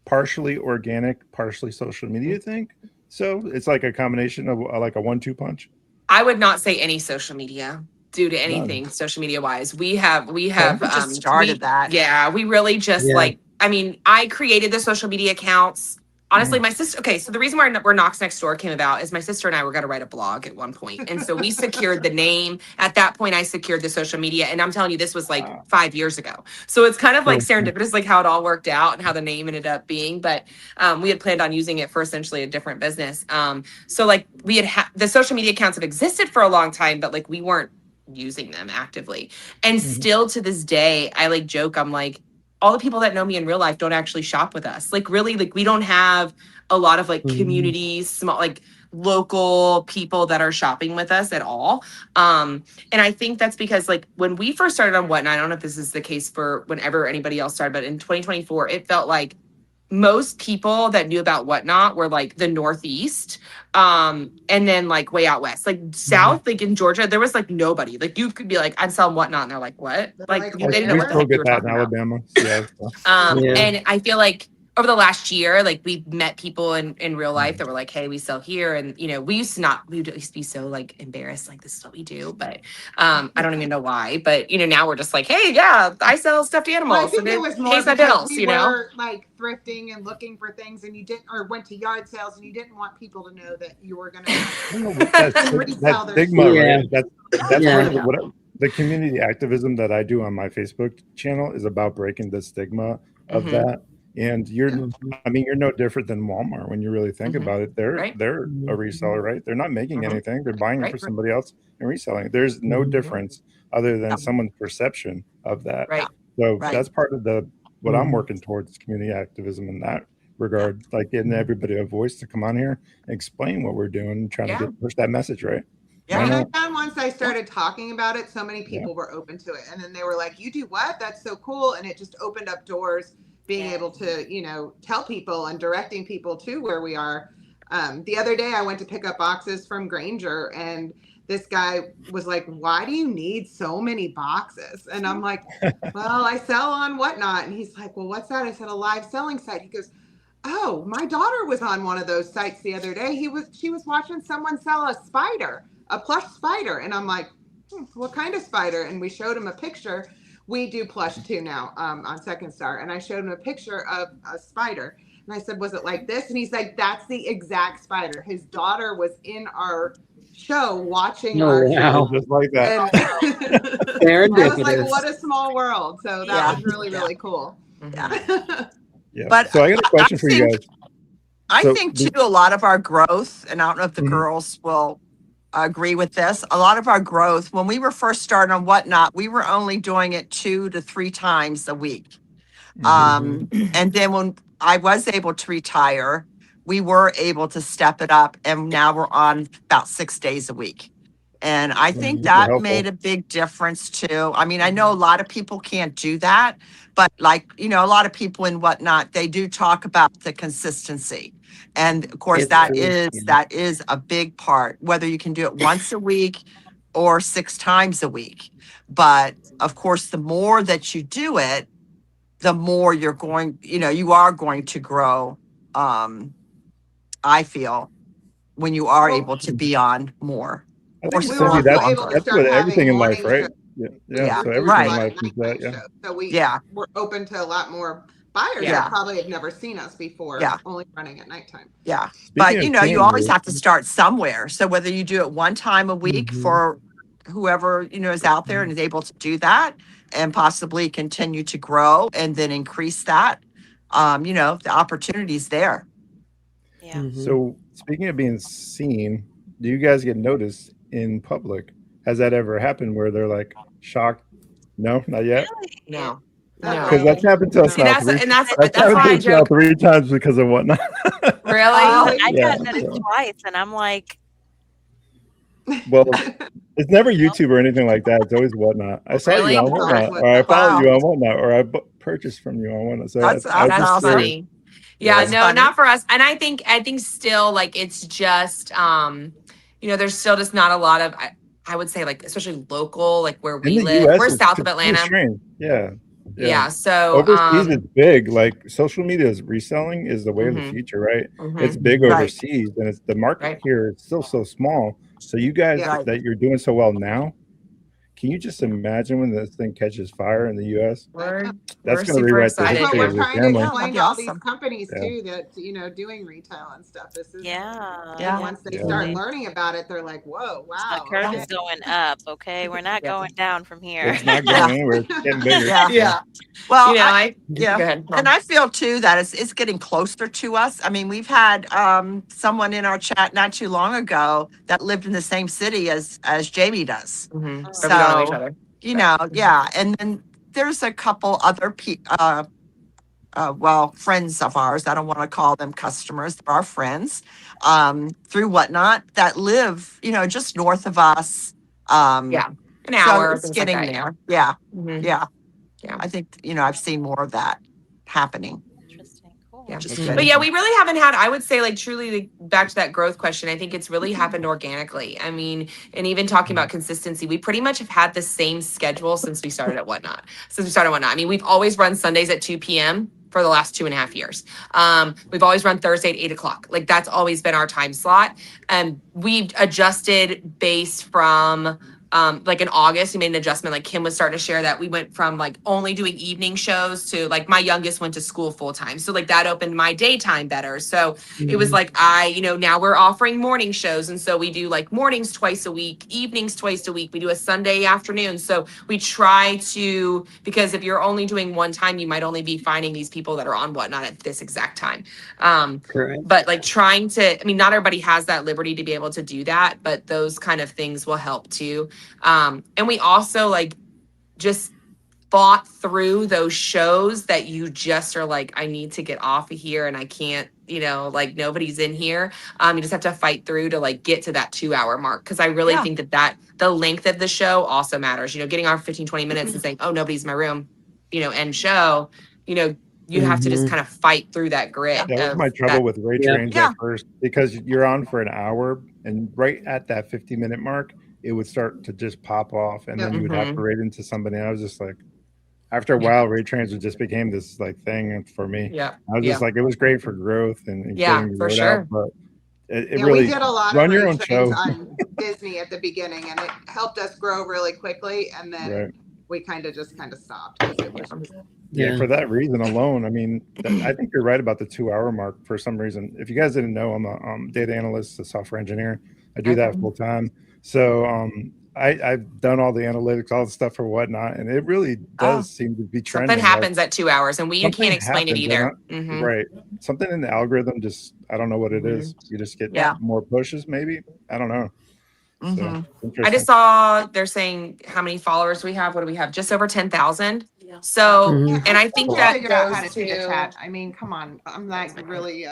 partially organic, partially social media thing. So it's like a combination of like a 1-2 punch. I would not say any social media due to anything social media wise. We have We just started that. Yeah, we really just like, I mean, I created the social media accounts. Honestly, my sister, okay, so the reason why where KnoxNextDoor came about is my sister and I were going to write a blog at one point. And so we secured the name. At that point, I secured the social media. And I'm telling you, this was like 5 years ago. So it's kind of like serendipitous, like how it all worked out and how the name ended up being. But we had planned on using it for essentially a different business. So like we had the social media accounts have existed for a long time, but like we weren't using them actively. And still to this day, I like joke, I'm like, all the people that know me in real life don't actually shop with us. Like really, like we don't have a lot of like communities, small, like local people that are shopping with us at all. And I think that's because like when we first started on Whatnot, I don't know if this is the case for whenever anybody else started, but in 2024, it felt like most people that knew about Whatnot were like the Northeast, and then like way out west, like South, like in Georgia, there was like nobody. Like you could be like, I'm selling Whatnot, and they're like, what? Like they didn't know We what the still heck you get were that talking in about. Alabama. And I feel like over the last year, like we've met people in real life that were like, hey, we sell here. And, you know, we used to be so like embarrassed, like this is what we do. But I don't even know why. But, you know, now we're just like, hey, yeah, I sell stuffed animals. Well, I think it was more pays my because bills, we you know? were like thrifting and looking for things, and you didn't, or went to yard sales, and you didn't want people to know that you were going to that stigma, right? That's part of what the community activism that I do on my Facebook channel is about breaking the stigma of that. And you're no different than Walmart when you really think about it. They're a reseller, right? They're not making anything. They're buying it for somebody else and reselling it. There's no difference other than someone's perception of that. So that's part of what I'm working towards, community activism in that regard, like getting everybody a voice to come on here and explain what we're doing and trying to push that message, right? Yeah, and I found once I started talking about it, so many people were open to it. And then they were like, you do what? That's so cool. And it just opened up doors, being able to, you know, tell people and directing people to where we are. The other day I went to pick up boxes from Granger, and this guy was like, why do you need so many boxes? And I'm like, well, I sell on Whatnot. And he's like, well, what's that? I said, a live selling site. He goes, oh, my daughter was on one of those sites the other day. She was watching someone sell a plush spider. And I'm like, what kind of spider? And we showed him a picture. We do plush too now on Second Star. And I showed him a picture of a spider. And I said, was it like this? And he's like, that's the exact spider. His daughter was in our show watching our show. Just like that. I was like, what a small world. So that was really, really cool. Yeah. But so I got a question for you guys. I think too, a lot of our growth, and I don't know if the girls will agree with this, a lot of our growth, when we were first starting on Whatnot, we were only doing it 2 to 3 times a week. And then when I was able to retire, we were able to step it up, and now we're on about 6 days a week. And I think that made a big difference too. I mean, I know a lot of people can't do that, but like, you know, a lot of people in Whatnot, they do talk about the consistency. And of course, that is a big part, whether you can do it once a week or 6 times a week. But of course, the more that you do it, the more you are going to grow. I feel when you are Well, able to be on more. I Or think, we Cindy, were longer. also able to that's start with everything having in life, morning right? shows. Yeah. Yeah. So We do everything a in lot life of is nighttime that, yeah. shows. So Yeah. we're open to a lot more buyers Yeah. that probably have never seen us before, Yeah. only running at nighttime. Yeah. Speaking But, of you always teenagers, have to start somewhere. So whether you do it one time a week for whoever, is out there and is able to do that and possibly continue to grow and then increase that, the opportunity's there. Yeah. so speaking of being seen, do you guys get noticed in public? Has that ever happened where they're like shocked? No, not yet. No. Because that's happened to us See, now that's three. and that's That's that's happened why to I us now joke. 3 times because of whatnot. Really? I Yeah, got noticed so- twice, and I'm like, Well, it's never YouTube or anything like that. It's always whatnot. I saw Really? you on It's always whatnot, or I Whatnot. followed Wow. you on whatnot, or I purchased from you on whatnot. So That's I was That's just curious. funny. Yeah, That's no, funny. not for us. And I think still like it's just there's still just not a lot of I would say like especially local, like where In we the live. US, We're it's south of completely Atlanta. strange. Yeah. Yeah. So Overseas, it's big. Like social media's reselling is the way of the Mhm. future, right? mhm, It's big Right. overseas, and it's the market Right. here is still so small. So you guys Yeah. that you're doing so well now, can you just imagine when this thing catches fire in the US? we're That's we're going to super rewrite the excited That's what history we're of your trying to family. Yeah, explain that'd be to all these awesome. companies Yeah. too that, doing retail and stuff. This is, yeah. Yeah. once they Yeah. start learning about it, they're like, whoa, The wow. curve Okay. is going up. Okay, we're not Yeah. going down from here. It's not Yeah. going anywhere. It's getting bigger. Yeah. Well, Go ahead. and I feel too that it's getting closer to us. I mean, we've had someone in our chat not too long ago that lived in the same city as Jamie does. Mhm. Oh. So we don't know each So, other. yeah. And then there's a couple other friends of ours. I don't want to call them customers. They're our friends through Whatnot that live, just north of us. Yeah. An So hour, it's things like getting that. there. Yeah. Mhm. Yeah. Yeah. I think, I've seen more of that happening. Interesting. Cool. Yeah. Which is Okay. good. But yeah, we really haven't had, I would say, like truly like, back to that growth question. I think it's really happened organically. I mean, and even talking about consistency, we pretty much have had the same schedule since we started at Whatnot. I mean, we've always run Sundays at 2 p.m. for the last 2.5 years. We've always run Thursday at 8 o'clock. Like that's always been our time slot. And we've adjusted based from like in August, we made an adjustment. Like Kim was starting to share that we went from like only doing evening shows to like my youngest went to school full time. So like that opened my daytime better. So it was like now we're offering morning shows. And so we do like mornings twice a week, evenings twice a week. We do a Sunday afternoon. So we try to, because if you're only doing one time, you might only be finding these people that are on Whatnot at this exact time. Correct. But like trying to, I mean, not everybody has that liberty to be able to do that, but those kind of things will help too. And we also like just fought through those shows that you just are like, I need to get off of here and I can't, like nobody's in here. You just have to fight through to like get to that 2-hour mark. Cause I really Yeah. think that the length of the show also matters, getting on 15, 20 minutes and saying, oh, nobody's in my room, end show, you have to just kind of fight through that grit. That was of my trouble with Ray Yeah. Trains Yeah. at first because you're on for an hour and right at that 50-minute mark, it would start to just pop off and then you would have to rate into somebody. And I was just like, after a while, Ray Trains just became this like thing for me. Yeah. I was just like, it was great for growth and Yeah, getting the for word sure. out, but it Yeah, really we did a lot run of your Ray own Trains show. on Disney at the beginning, and it helped us grow really quickly. And then Right. we kind of stopped because it was Yeah, for that reason alone, I mean, I think you're right about the 2-hour mark for some reason. If you guys didn't know, I'm a data analyst, a software engineer. I do that full time. So I've done all the analytics, all the stuff for Whatnot, and it really does seem to be trending. Something happens at 2 hours and you something can't explain it happens, either. Right. Something in the algorithm just, I don't know what it is. You just get more pushes maybe. I don't know. So, I interesting. just saw they're saying how many followers we have. What do we have? Just over 10,000. So, and I think that figured out how to goes do the to, chat. I mean, come on, I'm like really.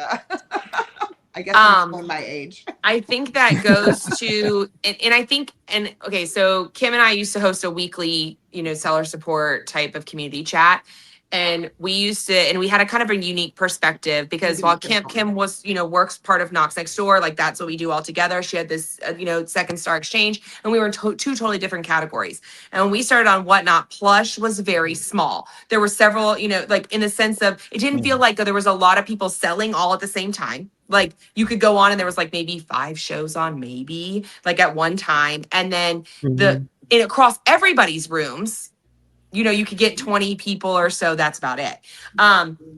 I guess I'm showing my age. I think that goes to, and I think, okay, so Kim and I used to host a weekly, seller support type of community chat. And we used to, and we had a kind of a unique perspective because while Kim was, works part of KnoxNextDoor, like that's what we do all together. She had this, Second Star Exchange, and we were in two totally different categories. And when we started on Whatnot, Plush was very small. There were several, like in the sense of, it didn't feel like there was a lot of people selling all at the same time. Like you could go on and there was like maybe 5 shows on, maybe like at one time. And then and across everybody's rooms, you know, you could get 20 people or so. That's about it.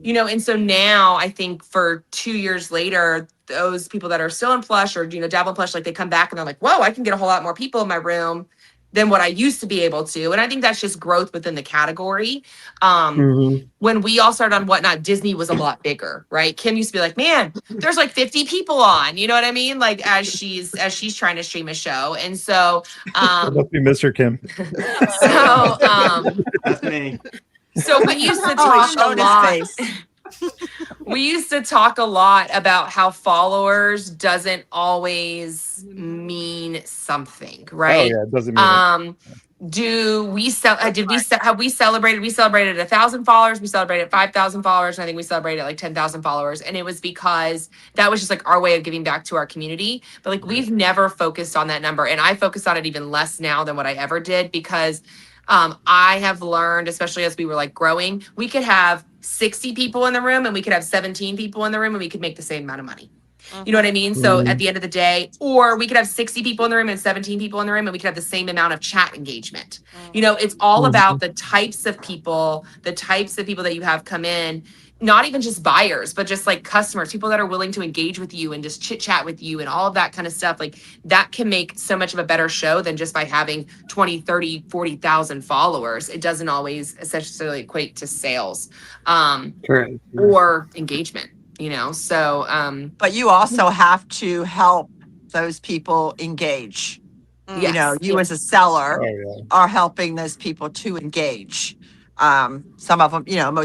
You know, and so now I think for 2 years later, those people that are still in plush or, you know, dabble in plush, like they come back and they're like, whoa, I can get a whole lot more people in my room than what I used to be able to. And I think that's just growth within the category. When we all started on Whatnot, Disney was a lot bigger, right? Kim used to be like, man, there's like 50 people on, you know what I mean? Like as she's trying to stream a show. And so, It must be Mr. Kim. That's me. So we used to talk a lot. We used to talk a lot about how followers doesn't always mean something, right? Oh yeah, it doesn't mean have we celebrated? We celebrated 1,000 followers. We celebrated 5,000 followers. And I think we celebrated like 10,000 followers. And it was because that was just like our way of giving back to our community. But like we've never focused on that number, and I focus on it even less now than what I ever did because I have learned, especially as we were like growing, we could have 60 people in the room and we could have 17 people in the room and we could make the same amount of money. You know what I mean? So at the end of the day, or we could have 60 people in the room and 17 people in the room and we could have the same amount of chat engagement. You know, it's all about the types of people that you have come in, not even just buyers, but just like customers, people that are willing to engage with you and just chit chat with you and all of that kind of stuff. Like that can make so much of a better show than just by having 20, 30, 40,000 followers. It doesn't always essentially equate to sales or engagement. You know, so but you also have to help those people engage. You know, you as a seller are helping those people to engage. Some of them, you know,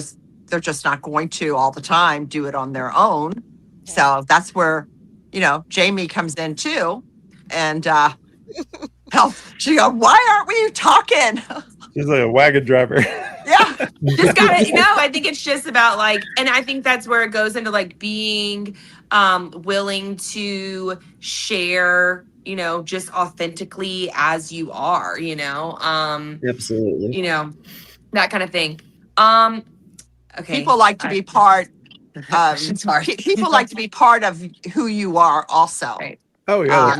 they're just not going to all the time do it on their own. So that's where, you know, Jamie comes in too, and help. She goes, why aren't we talking? She's like a wagon driver. Yeah. Just gotta, I think it's just about like, and I think that's where it goes into like being willing to share, you know, just authentically as you are, you know, absolutely, you know, that kind of thing. Okay. People like to be part. People like to be part of who you are also. Right. Oh yeah,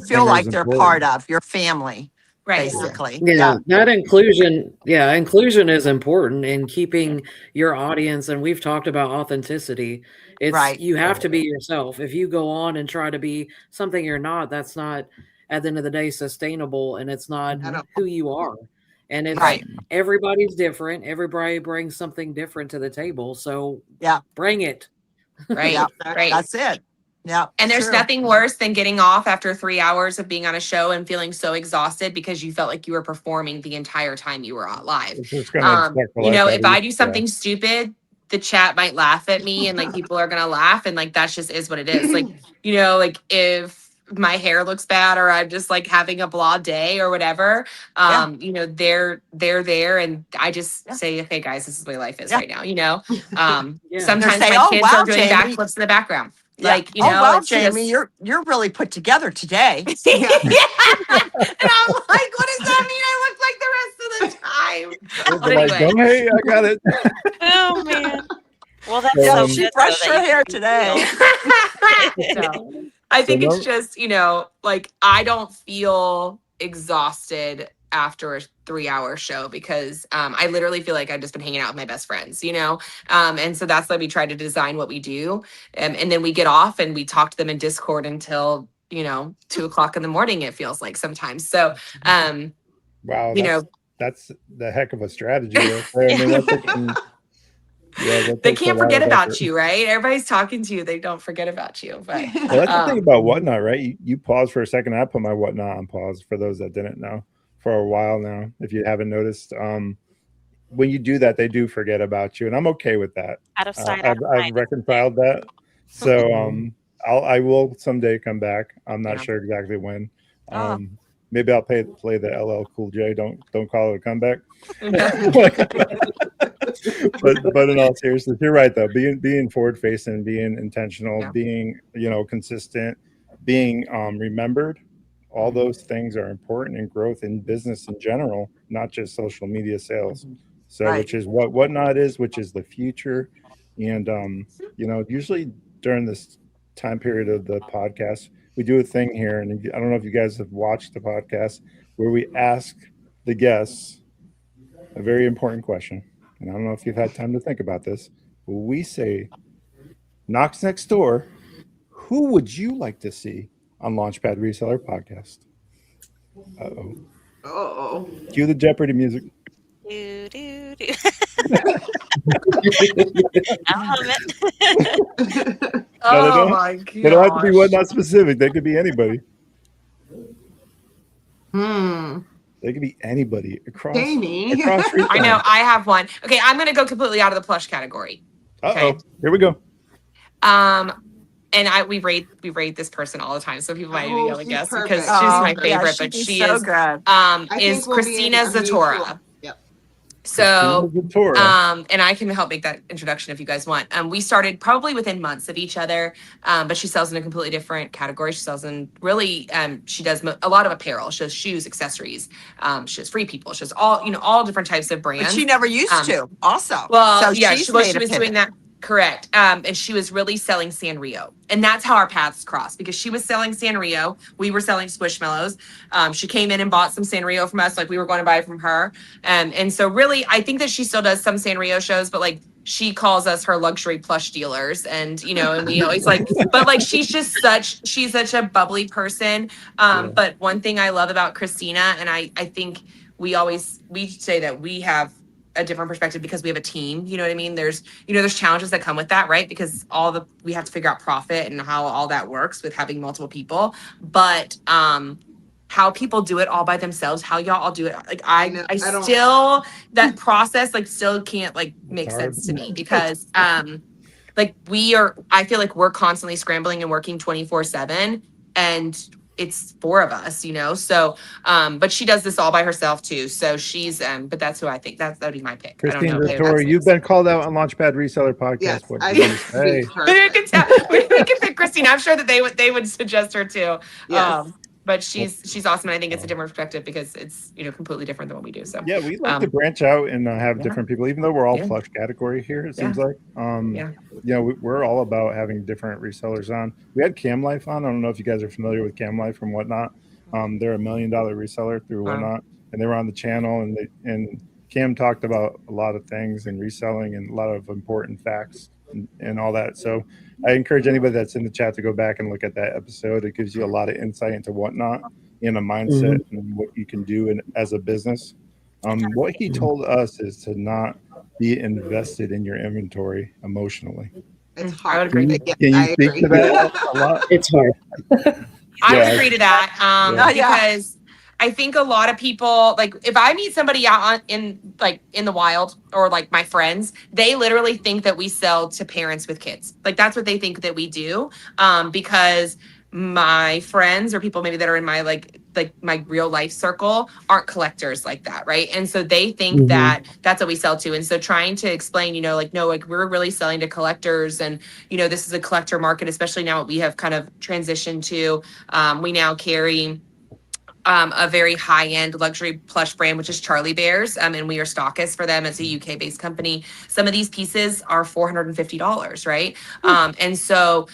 feel like they're part of your family. Right. Basically. That inclusion is important in keeping your audience. And we've talked about authenticity. It's you have to be yourself. If you go on and try to be something you're not, that's not at the end of the day sustainable, and it's not who you are. And it's everybody's different. Everybody brings something different to the table. So bring it. Right. Right. That's it. Yeah. And there's nothing worse than getting off after 3 hours of being on a show and feeling so exhausted because you felt like you were performing the entire time you were on live. You know, if I do something stupid, the chat might laugh at me and like people are going to laugh. And like, that just is what it is. Like, you know, like if my hair looks bad or I'm just like having a blah day or whatever, you know, they're there. And I just say, okay, guys, this is the way life is right now. You know, sometimes my kids are doing backflips in the background. Like, you know, well, Jamie, you're really put together today. And I'm like, what does that mean? I look like the rest of the time. But anyway. Hey, I got it. Oh man. Well, that's she brushed her hair today. So, I think it's just, you know, like I don't feel exhausted after a 3-hour show because I literally feel like I've just been hanging out with my best friends, you know? And so that's why we try to design what we do. And then we get off and we talk to them in Discord until, you know, 2:00 in the morning, it feels like sometimes. So, wow, you know, that's the heck of a strategy. I mean, they can't forget about you, right? Everybody's talking to you. They don't forget about you. But well, that's the thing about Whatnot, right? You pause for a second. I put my Whatnot on pause for those that didn't know for a while now. If you haven't noticed, when you do that, they do forget about you, and I'm okay with that. Out of sight, I've reconciled that. So I will someday come back. I'm not sure exactly when. Maybe I'll play the LL Cool J. Don't call it a comeback. but in all seriousness, you're right though. Being forward facing, being intentional, being consistent, being remembered. All those things are important in growth in business in general, not just social media sales. So which is what Whatnot is, which is the future. And usually during this time period of the podcast, we do a thing here, and I don't know if you guys have watched the podcast where we ask the guests a very important question. And I don't know if you've had time to think about this, but we say, Knox Next Door, who would you like to see on Launchpad Reseller Podcast? Uh-oh. Oh. Cue the Jeopardy music. Do, do, do. Oh my god! They don't have to be Whatnot specific. They could be anybody. They could be anybody across. Jamie. I know. I have one. Okay, I'm gonna go completely out of the plush category. Okay. Here we go. And we rate this person all the time, so people might be able to guess perfect. because she's my favorite. But she so is good. Is Christina Zatora. Yep. So, and I can help make that introduction if you guys want. We started probably within months of each other, but she sells in a completely different category. She sells in really, she does a lot of apparel. She does shoes, accessories. She does free people. She does all different types of brands. But she never used to. Also, well, so yeah, she was doing that. Correct. And she was really selling Sanrio. And that's how our paths crossed, because she was selling Sanrio. We were selling Squishmallows. She came in and bought some Sanrio from us, like we were going to buy from her. And so really, I think that she still does some Sanrio shows, but like she calls us her luxury plush dealers. And, and we always but like, she's such a bubbly person. But one thing I love about Christina, and I think we say that we have a different perspective because we have a team, you know what I mean? There's challenges that come with that, right? Because we have to figure out profit and how all that works with having multiple people, but how people do it all by themselves, how y'all all do it. Like I still, that process still can't make sense to me, because I feel like we're constantly scrambling and working 24/7, and it's 4 of us, so but she does this all by herself too, so she's but that's who I think that would be my pick. Christine Zatora, you've been called out on Launchpad Reseller Podcast. Yes, Hey. We can pick Christine. I'm sure that they would suggest her too. Yes. But she's awesome, and I think it's a different perspective because it's completely different than what we do. So yeah, we like to branch out and have different people, even though we're all plush category here. It seems like we're all about having different resellers on. We had Cam Life on. I don't know if you guys are familiar with Cam Life from Whatnot. They're $1 million reseller through Whatnot, and they were on the channel, and Cam talked about a lot of things and reselling and a lot of important facts and all that. So I encourage anybody that's in the chat to go back and look at that episode. It gives you a lot of insight into Whatnot and a mindset and what you can do as a business. What he told us is to not be invested in your inventory emotionally. It's hard. I would agree. Can you speak to that a lot? It's hard. I would agree to that because I think a lot of people, if I meet somebody out in the wild, or my friends, they literally think that we sell to parents with kids. That's what they think that we do. Because my friends or people maybe that are in my my real life circle aren't collectors like that, right? And so they think that that's what we sell to. And so trying to explain, no, we're really selling to collectors, and this is a collector market, especially now what we have kind of transitioned to. We now carry a very high-end luxury plush brand, which is Charlie Bears, and we are stockists for them. It's a UK-based company. Some of these pieces are $450, right? And so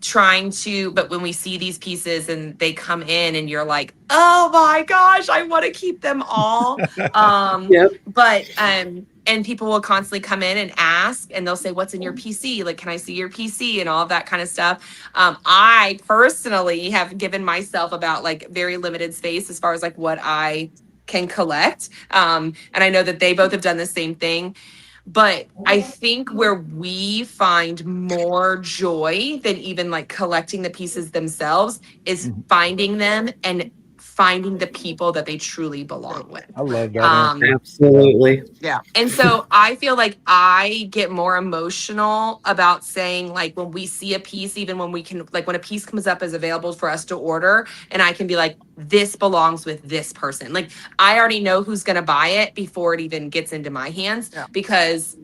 but when we see these pieces and they come in and you're like, oh my gosh, I want to keep them all. But and people will constantly come in and ask, and they'll say, what's in your PC? Can I see your PC? And all of that kind of stuff. I personally have given myself about very limited space as far as what I can collect. And I know that they both have done the same thing. But I think where we find more joy than even collecting the pieces themselves is finding them and finding the people that they truly belong with. I love that. Absolutely. Yeah. And so I feel like I get more emotional about saying when we see a piece, even when we can, when a piece comes up as available for us to order, and I can be like, this belongs with this person. I already know who's going to buy it before it even gets into my hands because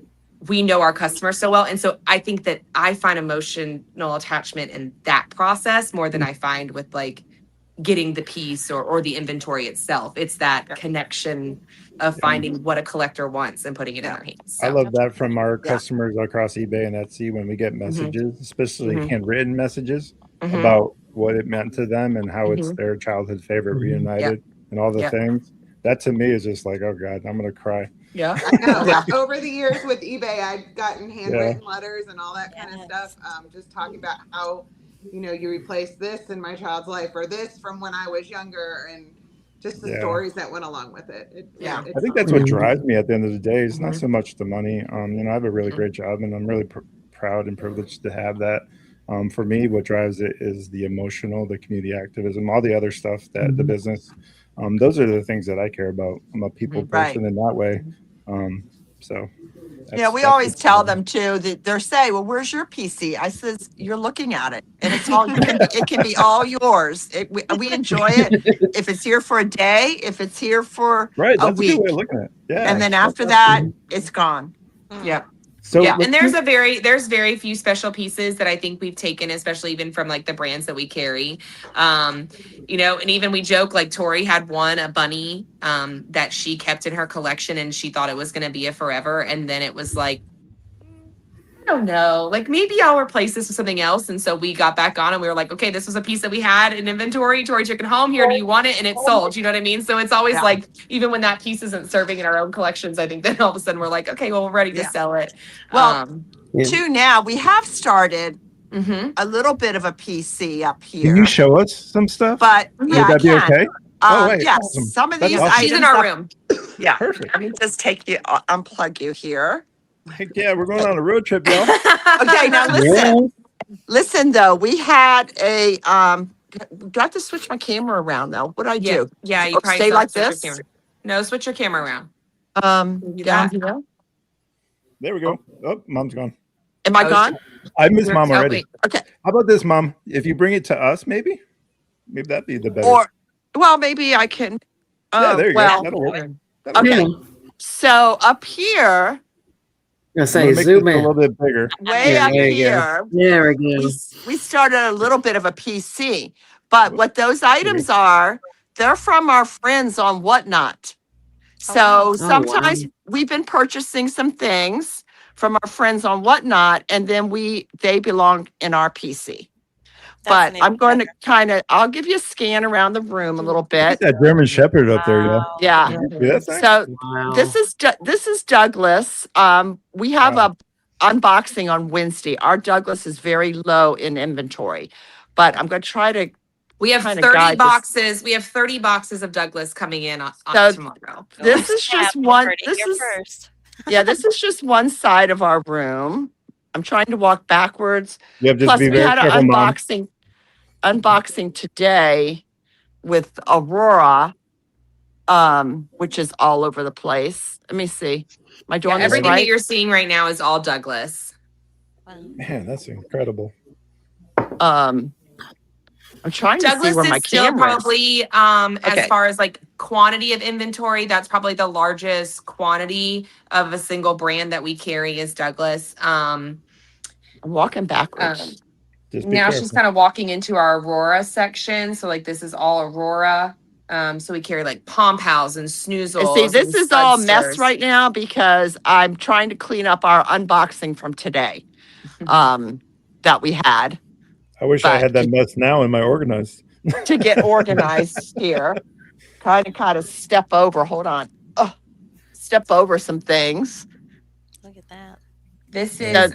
we know our customers so well. And so I think that I find emotional attachment in that process more than I find with getting the piece or the inventory itself. It's that connection of finding what a collector wants and putting it in their hands. So. I love that from our customers across eBay and Etsy when we get messages, especially handwritten messages about what it meant to them and how it's their childhood favorite reunited and all the things. That to me is just like, oh God, I'm gonna cry. Yeah. I know. Over the years with eBay, I've gotten handwritten letters and all that kind of stuff. Just talking about how, you know, you replaced this in my child's life or this from when I was younger, and just the stories that went along with it. I think that's what drives me at the end of the day. It's not so much the money. You know, I have a really great job, and I'm really proud and privileged to have that. For me, what drives it is the emotional, the community activism, all the other stuff that the business. Those are the things that I care about. I'm a people person in that way. So. We always tell them too that they're saying, well, where's your PC? I says, you're looking at it and it's all, it can be all yours. We enjoy it. If it's here for a day, if it's here for a week. A good way of looking at it. Yeah. And then after that, it's gone. Yep. So and there's very few special pieces that I think we've taken, especially even from like the brands that we carry. You know, and even we joke, like Tori had a bunny that she kept in her collection and she thought it was going to be a forever. And then it was like, I don't know, like maybe I'll replace this with something else. And so we got back on and we were like, okay, this was a piece that we had in inventory. Tori took it home. Here, do you want it? And it sold. You know what I mean? So it's always like, even when that piece isn't serving in our own collections, I think then all of a sudden we're like, okay, well, we're ready to sell it. Well, too, now we have started a little bit of a PC up here. Can you show us some stuff? But would that be okay? Yes, awesome. some of these items. She's in our room. Yeah, perfect. Let me just unplug you here. Heck yeah, we're going on a road trip, y'all. Okay, now listen though, we had a do I have to switch my camera around though? What do I do? Yeah, you probably stay like this. No, switch your camera around. Down here. There we go. Oh, mom's gone. Am I gone? I miss mom already. Okay. How about this, mom? If you bring it to us, maybe that'd be the better. Or, well, maybe I can. There you go. That'll work. Okay. So up here. I say zoom in a little bit bigger. Way up here. There we go. We started a little bit of a PC, but what those items are, they're from our friends on Whatnot. So sometimes we've been purchasing some things from our friends on Whatnot, and then they belong in our PC. But I'm going to I'll give you a scan around the room a little bit. That German Shepherd up there, yeah. So this is Douglas. We have a unboxing on Wednesday. Our Douglas is very low in inventory, but I'm going to try to. We have 30 boxes. We have 30 boxes of Douglas coming in on tomorrow. This is just one. This is just one side of our room. I'm trying to walk backwards. Plus, we had an unboxing today with Aurora, which is all over the place. Let me see. Am I doing this everything right? that you're seeing right now is all Douglas. Man, that's incredible. I'm trying to Douglas see where my is still camera probably as far as like quantity of inventory, that's probably the largest quantity of a single brand that we carry is Douglas. I'm walking backwards. Now she's kind of walking into our Aurora section. So like this is all Aurora. So we carry like Pom Pals and Snoozles. See, this is all mess right now because I'm trying to clean up our unboxing from today that we had. I wish I had that mess now in my organized. To get organized here. Kind of step over. Hold on. Step over some things. Look at that. This is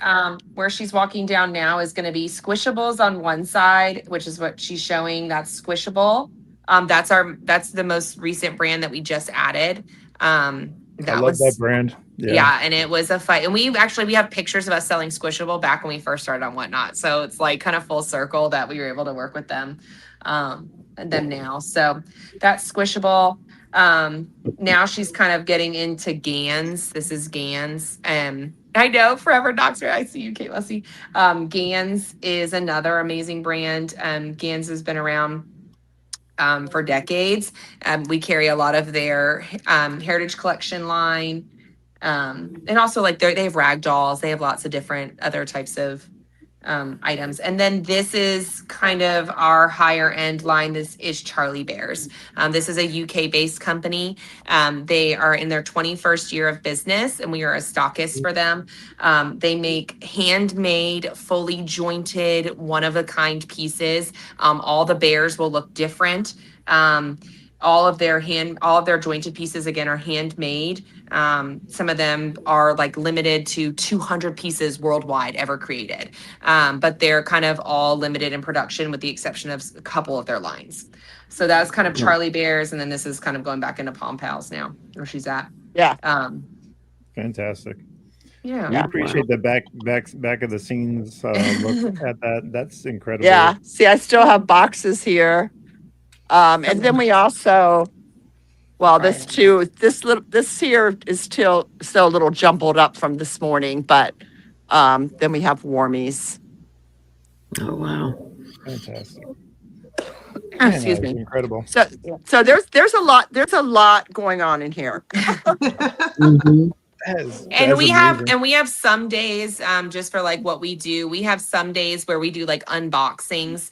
where she's walking down now is going to be Squishables on one side, which is what she's showing. That's Squishable. That's the most recent brand that we just added. I love that brand. Yeah, and it was a fight. And we have pictures of us selling Squishable back when we first started on Whatnot. So it's like kind of full circle that we were able to work with them and them now. So that's Squishable. Now she's kind of getting into Gans. This is Gans. I know, Forever Doctor. I see you, Kate Leslie. Gans is another amazing brand. Gans has been around for decades. We carry a lot of their Heritage Collection line. And also like they have rag dolls. They have lots of different other types of items. And then this is kind of our higher end line. This is Charlie Bears. This is a UK based company. They are in their 21st year of business, and we are a stockist for them. They make handmade, fully jointed, one of a kind pieces. All the bears will look different. All of their jointed pieces again are handmade. Some of them are like limited to 200 pieces worldwide ever created. But they're kind of all limited in production with the exception of a couple of their lines. So that's kind of Charlie Bears. And then this is kind of going back into Palm Pals now, where she's at. Yeah. Fantastic. Yeah. We appreciate the back of the scenes look at that. That's incredible. Yeah. See, I still have boxes here. And then we also, this here is still a little jumbled up from this morning, but then we have warmies. Oh wow. Fantastic. Excuse me. Incredible. So there's a lot going on in here. Mm-hmm. And we have some days, just for like what we do, we have some days where we do like unboxings,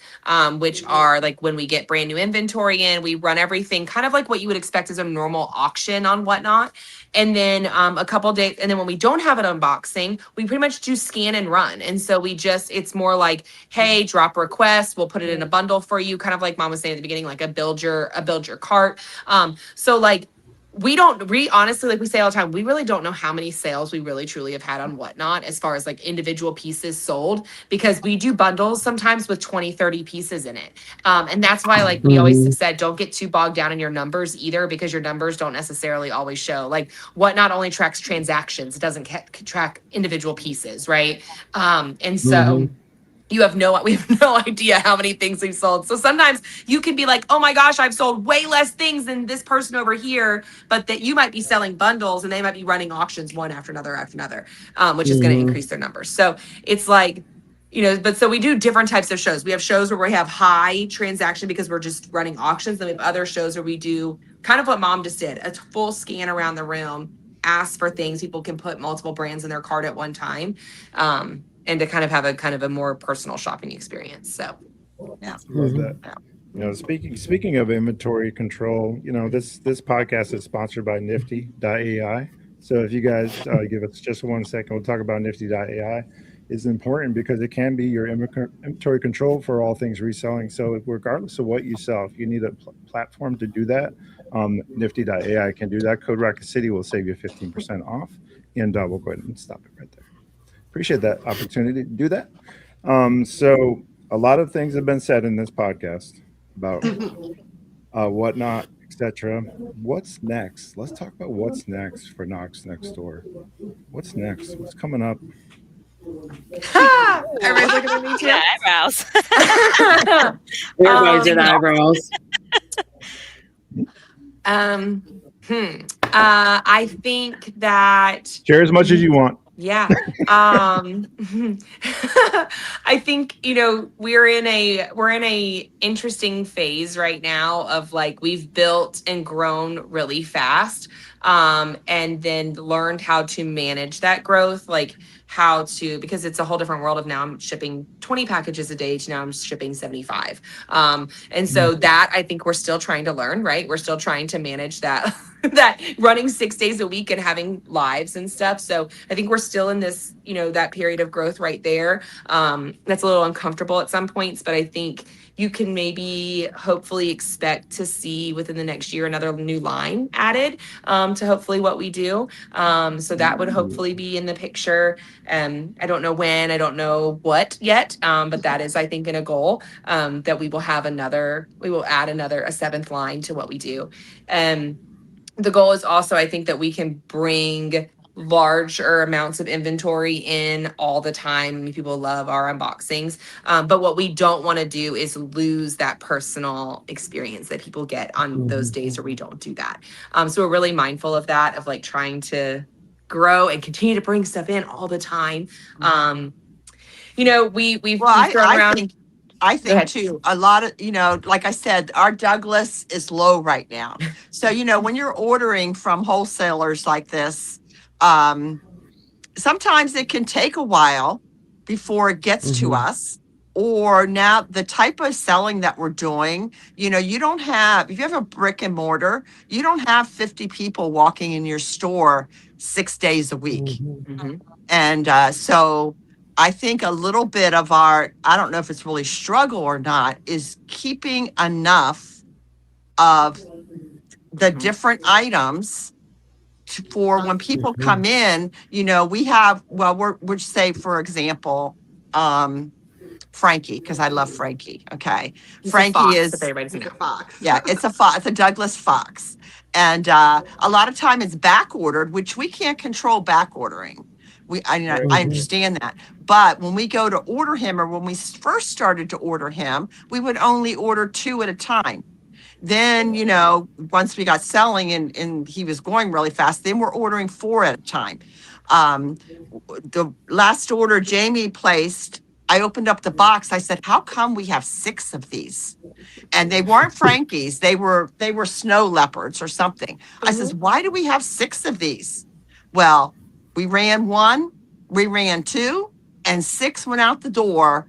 which are like when we get brand new inventory in, we run everything kind of like what you would expect as a normal auction on Whatnot. And then a couple days, and then when we don't have an unboxing, we pretty much do scan and run. And so it's more like, hey, drop request, we'll put it in a bundle for you, kind of like Mom was saying at the beginning, like a build your cart. So like, honestly, like we say all the time, we really don't know how many sales we really truly have had on Whatnot as far as like individual pieces sold, because we do bundles sometimes with 20, 30 pieces in it. And that's why like we always have said, don't get too bogged down in your numbers either, because your numbers don't necessarily always show. Like Whatnot only tracks transactions. It doesn't track individual pieces, right? And so we have no idea how many things we've sold. So sometimes you can be like, oh my gosh, I've sold way less things than this person over here, but that you might be selling bundles and they might be running auctions one after another, which is going to increase their numbers. So it's like, so we do different types of shows. We have shows where we have high transaction because we're just running auctions. Then we have other shows where we do kind of what Mom just did, a full scan around the room, ask for things. People can put multiple brands in their cart at one time. And to kind of have a more personal shopping experience. So, yeah. Love that. Speaking of inventory control, this podcast is sponsored by Nifty.ai. So if you guys give us just 1 second, we'll talk about Nifty.ai. It's important because it can be your inventory control for all things reselling. So regardless of what you sell, if you need a platform to do that, Nifty.ai can do that. Code Rocket City will save you 15% off. And we'll go ahead and stop it right there. Appreciate that opportunity to do that. So a lot of things have been said in this podcast about Whatnot, etc. What's next? Let's talk about what's next for KnoxNextDoor. What's next? What's coming up? Everybody's looking at me too. Yeah, eyebrows. Everybody did eyebrows. I think that share as much as you want. Yeah. I think, we're in a interesting phase right now of like, we've built and grown really fast, and then learned how to manage that growth, because it's a whole different world of now I'm shipping 20 packages a day to now I'm shipping 75. And so that I think we're still trying to learn, right? We're still trying to manage that, that running 6 days a week and having lives and stuff. So I think we're still in this, that period of growth right there. That's a little uncomfortable at some points, but I think you can maybe hopefully expect to see within the next year another new line added to hopefully what we do. So that would hopefully be in the picture. I don't know when, I don't know what yet, but that is, I think, in a goal that we will add a 7th line to what we do. The goal is also, I think, that we can bring larger amounts of inventory in all the time. I mean, people love our unboxings. But what we don't want to do is lose that personal experience that people get on those days where we don't do that. So we're really mindful of that, of like trying to grow and continue to bring stuff in all the time. We've thrown around. I think too, a lot of, like I said, our Douglas is low right now. So, when you're ordering from wholesalers like this, sometimes it can take a while before it gets to us. Or now the type of selling that we're doing, you know, you don't have, if you have a brick and mortar, you don't have 50 people walking in your store 6 days a week. And so I think a little bit of our, I don't know if it's really struggle or not, is keeping enough of the different items for when people come in. You know, we have, well, we're say, for example, Frankie, because I love Frankie. Okay. Frankie is a fox. Yeah, it's a fox. It's a Douglas fox. And a lot of time it's back ordered, which we can't control back ordering. I understand that. But when we go to order him, or when we first started to order him, we would only order 2 at a time. Then, you know, once we got selling and he was going really fast, then we're ordering 4 at a time. The last order Jamie placed, I opened up the box. I said, how come we have 6 of these? And they weren't Frankies. They were snow leopards or something. I says, why do we have 6 of these? Well, we ran 1, we ran 2, and 6 went out the door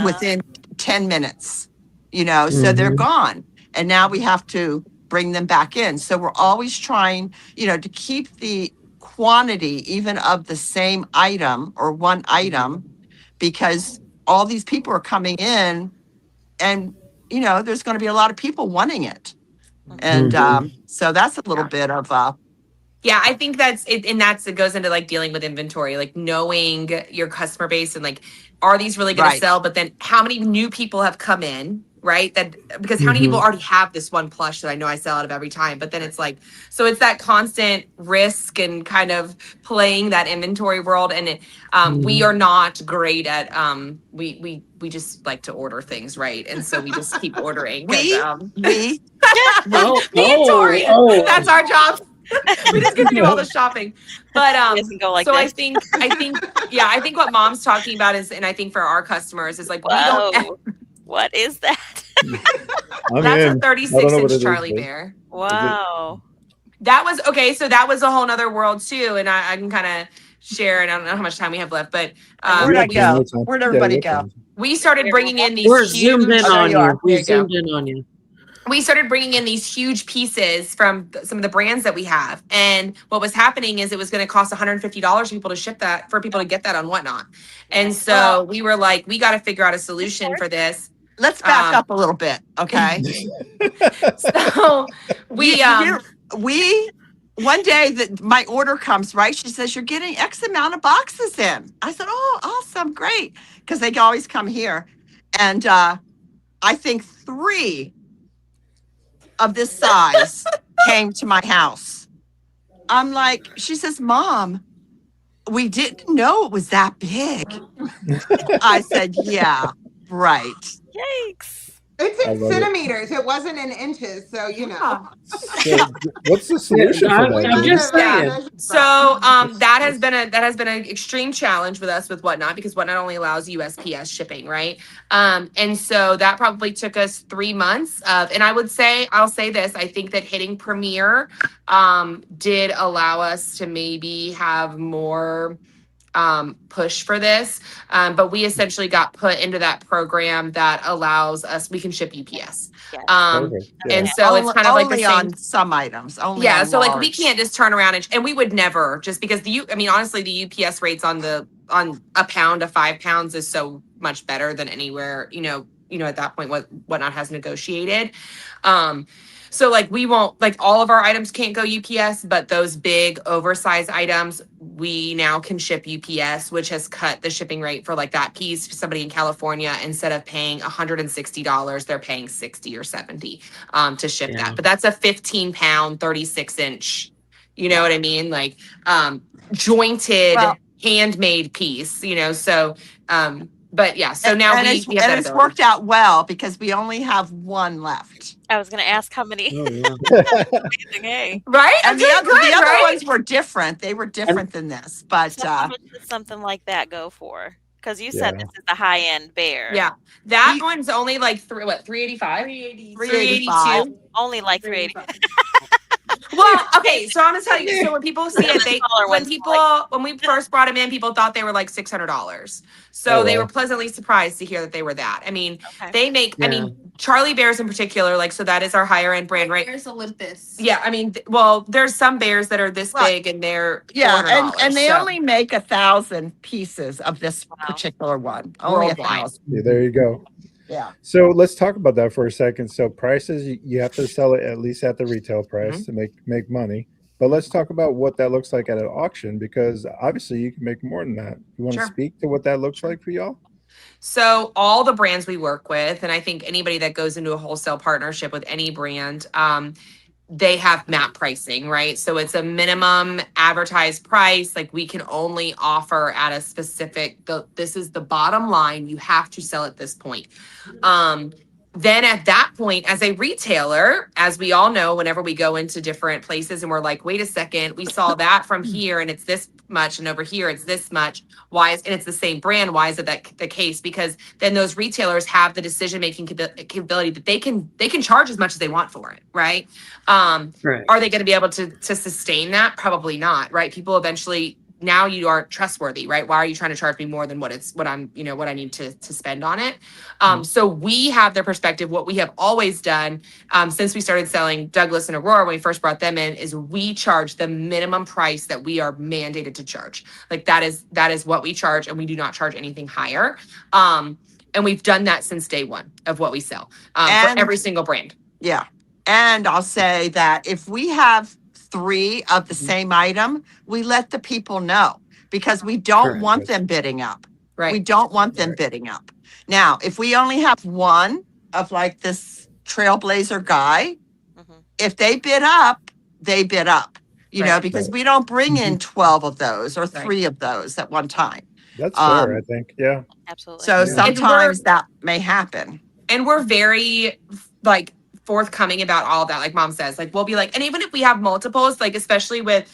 within 10 minutes, you know, so they're gone. And now we have to bring them back in. So we're always trying, you know, to keep the quantity even of the same item or one item, because all these people are coming in and, you know, there's going to be a lot of people wanting it. And so that's a little bit of yeah, I think that's it. And it goes into like dealing with inventory, like knowing your customer base and like, are these really going to sell? But then how many new people have come in, right? That because how many people already have this one plush that I know I sell out of every time? But then it's like, so it's that constant risk and kind of playing that inventory world. And we are not great at, we just like to order things, right? And so we just keep ordering. Me and Tori, that's our job. We just get to do all the shopping. But go like so this. I think what Mom's talking about is, and I think for our customers is like, we don't. What is that? That's a 36-inch Charlie Bear. Wow. That was okay. So that was a whole nother world too, and I can kind of share. And I don't know how much time we have left, but where'd I go? Where'd everybody go? We started bringing in these. We're zoomed in on you. We zoomed in on you. We started bringing in these huge pieces from some of the brands that we have. And what was happening is it was going to cost $150 for people to ship that, for people to get that on Whatnot. And so we were like, we got to figure out a solution for this. Let's back up a little bit. Okay. So we one day that my order comes, right? She says, you're getting X amount of boxes in. I said, oh, awesome. Great. Because they always come here. And I think 3 of this size came to my house. I'm like, she says, Mom, we didn't know it was that big. I said, yeah, right. Yikes. It's in centimeters. It wasn't in inches. So, you know. So what's the solution for that? I'm just saying. So that has been an extreme challenge with us with Whatnot, because Whatnot only allows USPS shipping, right? And so that probably took us 3 months of, and I'll say this, I think that hitting Premier did allow us to maybe have more push for this, but we essentially got put into that program that allows us, we can ship UPS. And so it's kind of like the same on some items. Only on so like large. we can't just turn around and we would never, just because honestly the UPS rates on a pound of 5 pounds is so much better than anywhere, at that point Whatnot has negotiated. So like we won't, like all of our items can't go UPS, but those big oversized items, we now can ship UPS, which has cut the shipping rate for like that piece to somebody in California. Instead of paying $160, they're paying $60 or $70 to ship that. But that's a 15-pound, 36-inch, you know what I mean? Like jointed, handmade piece, so but yeah, so now we have that it's worked out well because we only have 1 left. I was going to ask how many. Oh, yeah. Hey. Right? And the other ones were different. They were different than this. But so how much does something like that go for? Because you said this is the high-end bear. Yeah. That one's only like $385? $382. Only like $380. Well, okay, okay, so I'm gonna tell you. So when people see it, when we first brought them in, people thought they were like $600. So they were pleasantly surprised to hear that they were that. I mean, they make. I mean, Charlie Bears in particular, like, so that is our higher end brand, right? There's Olympus. Yeah, I mean, well, there's some bears that are this big and they're $400, and they only make 1,000 pieces of this particular one. Only 1,000. Yeah, there you go. Yeah. So let's talk about that for a second. So prices, you have to sell it at least at the retail price to make money. But let's talk about what that looks like at an auction, because obviously you can make more than that. You want to speak to what that looks like for y'all? So all the brands we work with, and I think anybody that goes into a wholesale partnership with any brand, they have map pricing, right? So it's a minimum advertised price. Like, we can only offer at a specific, this is the bottom line. You have to sell at this point. Then at that point, as a retailer, as we all know, whenever we go into different places and we're like, wait a second, we saw that from here and it's this much, and over here it's this much. And it's the same brand. Why is it the case? Because then those retailers have the decision-making capability that they can charge as much as they want for it, right? Are they going to be able to sustain that? Probably not, right? People eventually, now you aren't trustworthy, right? Why are you trying to charge me more than what I need to spend on it? So we have their perspective. What we have always done since we started selling Douglas and Aurora, when we first brought them in, is we charge the minimum price that we are mandated to charge. Like, that is what we charge, and we do not charge anything higher. And we've done that since day one of what we sell for every single brand. Yeah. And I'll say that if we have 3 of the same item, we let the people know, because we don't want them bidding up. Right. We don't want them bidding up. Now, if we only have one of like this Trailblazer guy, if they bid up, they bid up, you know, because we don't bring in 12 of those or 3 of those at one time. That's fair, I think. Yeah. Absolutely. So sometimes that may happen. And we're very like forthcoming about all of that. Like Mom says, like, we'll be like, and even if we have multiples, like, especially with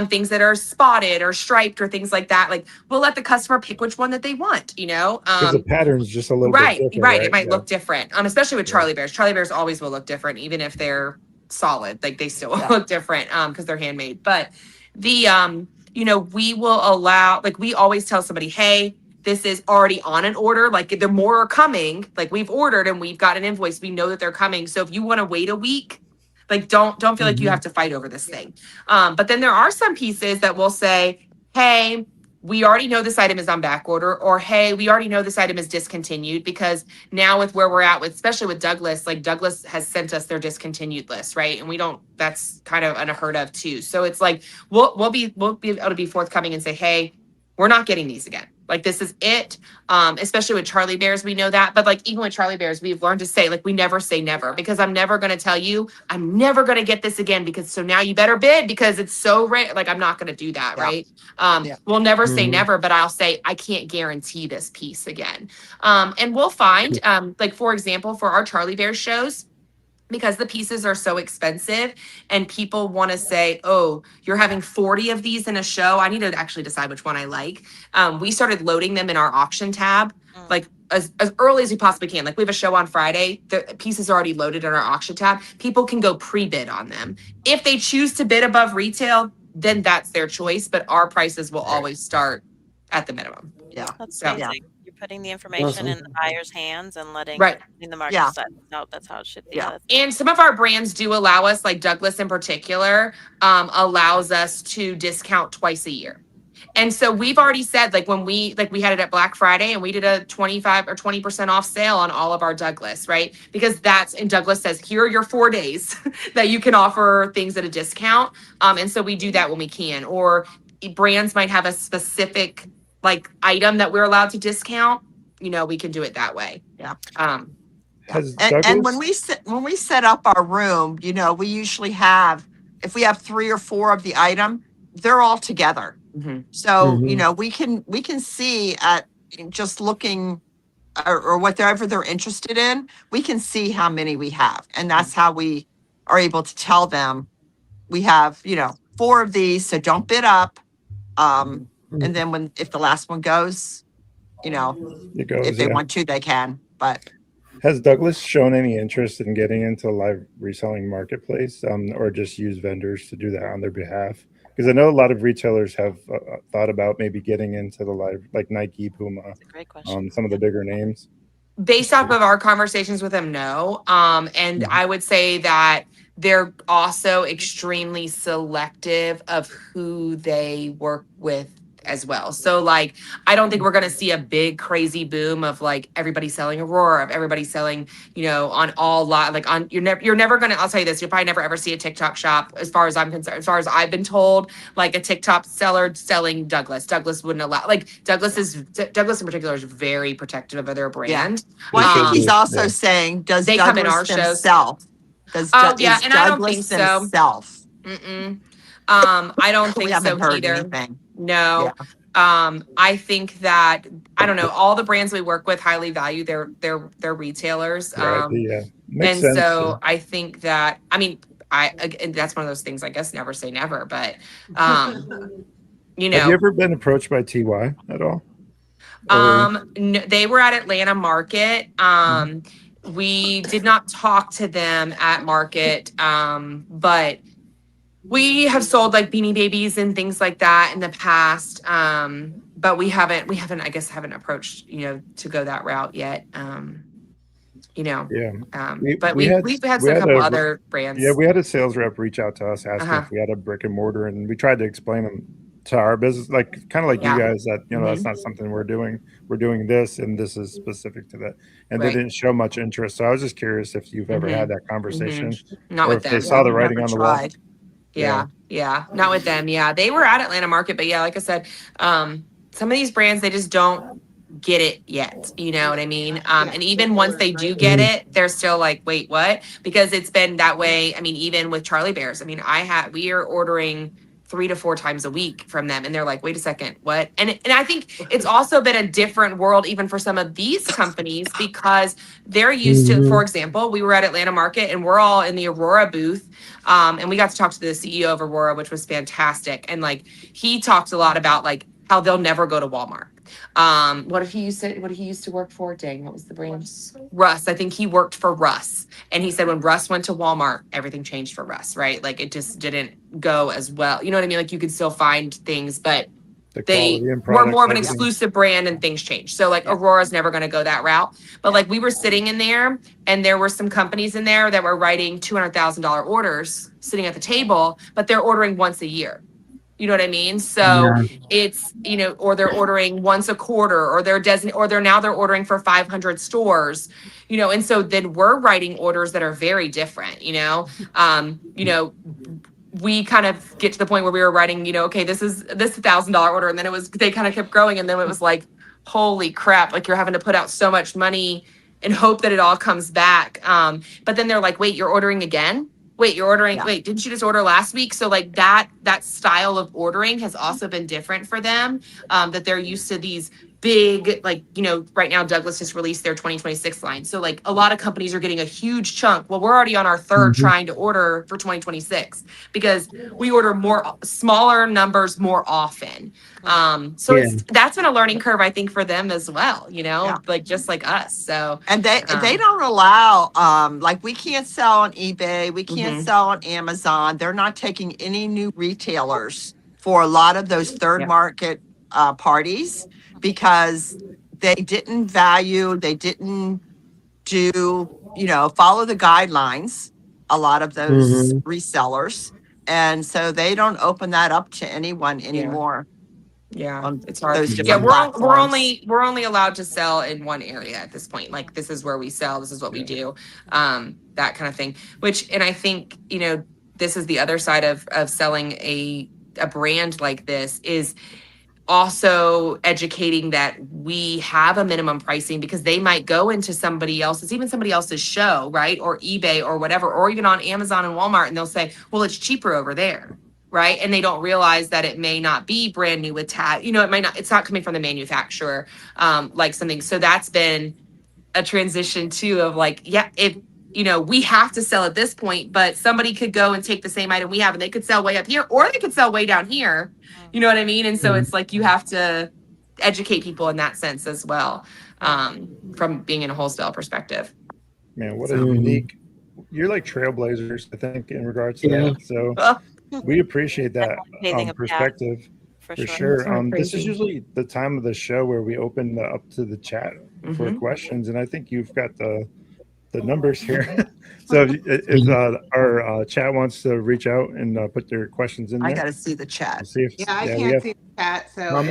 things that are spotted or striped or things like that, like, we'll let the customer pick which one that they want, you know? Because the pattern's just a little bit different. Right. It might look different. Especially with Charlie Bears. Charlie Bears always will look different, even if they're solid. Like, they still look different because they're handmade. But the you know, we will allow, like, we always tell somebody, hey, this is already on an order. Like, the more are coming, like, we've ordered and we've got an invoice. We know that they're coming. So if you want to wait a week, like, don't feel like you have to fight over this thing. But then there are some pieces that will say, hey, we already know this item is on back order, or, hey, we already know this item is discontinued, because now with where we're at with, especially with Douglas, like, Douglas has sent us their discontinued list, right? And we don't, that's kind of unheard of too. So it's like, we'll be able to be forthcoming and say, hey, we're not getting these again. Like, this is it. Especially with Charlie Bears, we know that. But like, even with Charlie Bears, we've learned to say, like, we never say never, because I'm never going to tell you I'm never going to get this again, because so now you better bid because it's so rare. Like, I'm not going to do that. Right. We'll never say never, but I'll say, I can't guarantee this piece again. And we'll find, like, for example, for our Charlie Bears shows, because the pieces are so expensive and people want to say, oh, you're having 40 of these in a show, I need to actually decide which one I like. We started loading them in our auction tab, like, as early as we possibly can. Like, we have a show on Friday, the pieces are already loaded in our auction tab. People can go pre-bid on them. If they choose to bid above retail, then that's their choice, but our prices will always start at the minimum. Yeah. That's amazing. You're putting the information in the buyer's hands and letting in the market decide. That's how it should be. Yeah. And some of our brands do allow us, like Douglas in particular, allows us to discount twice a year. And so we've already said, like, when we had it at Black Friday and we did a 25 or 20% off sale on all of our Douglas, right? Because and Douglas says, here are your 4 days that you can offer things at a discount. And so we do that when we can. Or brands might have a specific, like, item that we're allowed to discount, you know, we can do it that way. Yeah. And when we set up our room, you know, we usually have, if we have 3 or 4 of the item, they're all together. So, you know, we can see at just looking or whatever they're interested in, we can see how many we have. And that's how we are able to tell them we have, you know, 4 of these, so don't bid up. And then if the last one goes, you know, if they want to, they can. But Has Douglas shown any interest in getting into live reselling marketplace, or just use vendors to do that on their behalf? Because I know a lot of retailers have thought about maybe getting into the live, like Nike, Puma, That's a great question. some of the bigger names. Based off of our conversations with them, no. And I would say that they're also extremely selective of who they work with as well. So like, I don't think we're going to see a big crazy boom of like everybody selling Aurora, of everybody selling, on all like on, you're never going to, I'll tell you this, you'll probably never ever see a TikTok shop as far as I'm concerned, as far as I've been told, like a TikTok seller selling Douglas. Douglas wouldn't allow, like Douglas in particular is very protective of their brand. Well, I think he's also saying, does they come in our Douglas shows. himself? Does and I don't think Douglas so. himself? I don't think We haven't so heard either. anything. No. I think that I don't know. All the brands we work with highly value their retailers. Right. Makes and sense. so I think that and that's one of those things. I guess never say never, but Have you ever been approached by TY at all? No, they were at Atlanta Market. We did not talk to them at Market, but we have sold like Beanie Babies and things like that in the past. But we haven't, I guess, haven't approached, to go that route yet. But we've had a couple other brands. Yeah, we had a sales rep reach out to us asking if we had a brick and mortar, and we tried to explain them to our business, like kind of like you guys, that that's not something we're doing. We're doing this, and this is specific to that. And they didn't show much interest. So I was just curious if you've ever had that conversation, not or with if them. they saw the writing on the wall. Yeah, not with them. Yeah, they were at Atlanta Market, but yeah, like I said, some of these brands, they just don't get it yet. You know what I mean? And even once they do get it, they're still like, wait, what? Because it's been that way. I mean, even with Charlie Bears, I mean, we are ordering 3 to 4 times a week from them, and they're like, wait a second, what? And I think it's also been a different world even for some of these companies, because they're used to, for example, we were at Atlanta Market and we're all in the Aurora booth, and we got to talk to the CEO of Aurora, which was fantastic. And like, he talked a lot about like how they'll never go to Walmart. What did he used to work for? Dang, what was the brand? Russ. I think he worked for Russ. And he said when Russ went to Walmart, everything changed for Russ, right? Like it just didn't go as well. You know what I mean? Like you could still find things, but they were more of an exclusive brand and things changed. So like Aurora's never going to go that route. But like we were sitting in there and there were some companies in there that were writing $200,000 orders sitting at the table, but they're ordering once a year. You know what I mean? So it's, or they're ordering once a quarter, or they're ordering for 500 stores, and so then we're writing orders that are very different, we kind of get to the point where we were writing, okay, this is $1,000 order. And then they kind of kept growing. And then it was like, holy crap, like you're having to put out so much money and hope that it all comes back. But then they're like, wait, you're ordering again? Wait, you're ordering, wait, didn't you just order last week? So like that style of ordering has also been different for them, that they're used to these big, like, right now Douglas just released their 2026 line. So like a lot of companies are getting a huge chunk. Well, we're already on our third trying to order for 2026, because we order smaller numbers more often. That's been a learning curve, I think, for them as well, like just like us. So, and they don't allow, like we can't sell on eBay. We can't sell on Amazon. They're not taking any new retailers for a lot of those third market parties, because they didn't do, follow the guidelines, a lot of those resellers. And so they don't open that up to anyone anymore. Yeah, it's hard. Yeah, we're only allowed to sell in one area at this point. Like this is where we sell, this is what we do. That kind of thing. And I think, this is the other side of selling a brand like this, is also educating that we have a minimum pricing, because they might go into somebody else's show, right? Or eBay or whatever, or even on Amazon and Walmart, and they'll say, well, it's cheaper over there, right? And they don't realize that it may not be brand new with tag, it's not coming from the manufacturer, like something. So that's been a transition too, of like, if we have to sell at this point, but somebody could go and take the same item we have and they could sell way up here, or they could sell way down here. You know what I mean? And so it's like, you have to educate people in that sense as well, from being in a wholesale perspective. Man, what a unique, you're like trailblazers, I think, in regards to that. So we appreciate that perspective for sure. This is usually the time of the show where we open up to the chat for questions. And I think you've got the numbers here. So if our chat wants to reach out and put their questions in there. I got to see the chat. We'll see if, I can't see the chat. So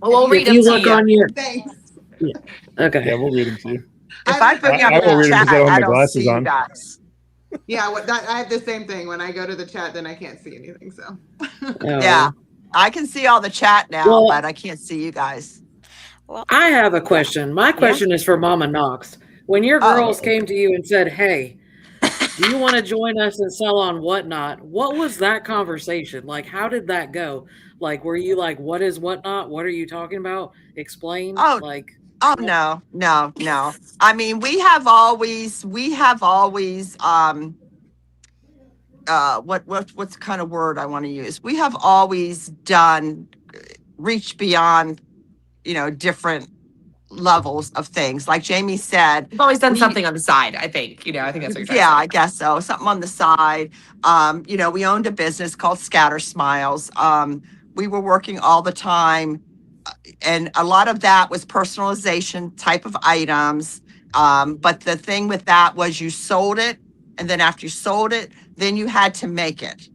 we'll read them to you. Thanks. Yeah. Okay. Yeah, we'll read them to you. If I bring up the chat, I don't see you guys. Yeah, I have the same thing. When I go to the chat, then I can't see anything. So yeah, I can see all the chat now, but I can't see you guys. Well, I have a question. My question is for Mama Knox. When your girls came to you and said, "Hey, do you want to join us and sell on Whatnot?" What was that conversation like? How did that go? Like, were you like, "What is Whatnot? What are you talking about? Explain." Oh no. I mean, we have always what's the kind of word I want to use? We have always reached beyond, different levels of things. Like Jamie said, we've always done something on the side, I think. I think that's what you're I guess so. Something on the side. We owned a business called Scatter Smiles. We were working all the time. And a lot of that was personalization type of items. But the thing with that was you sold it. And then after you sold it, then you had to make it.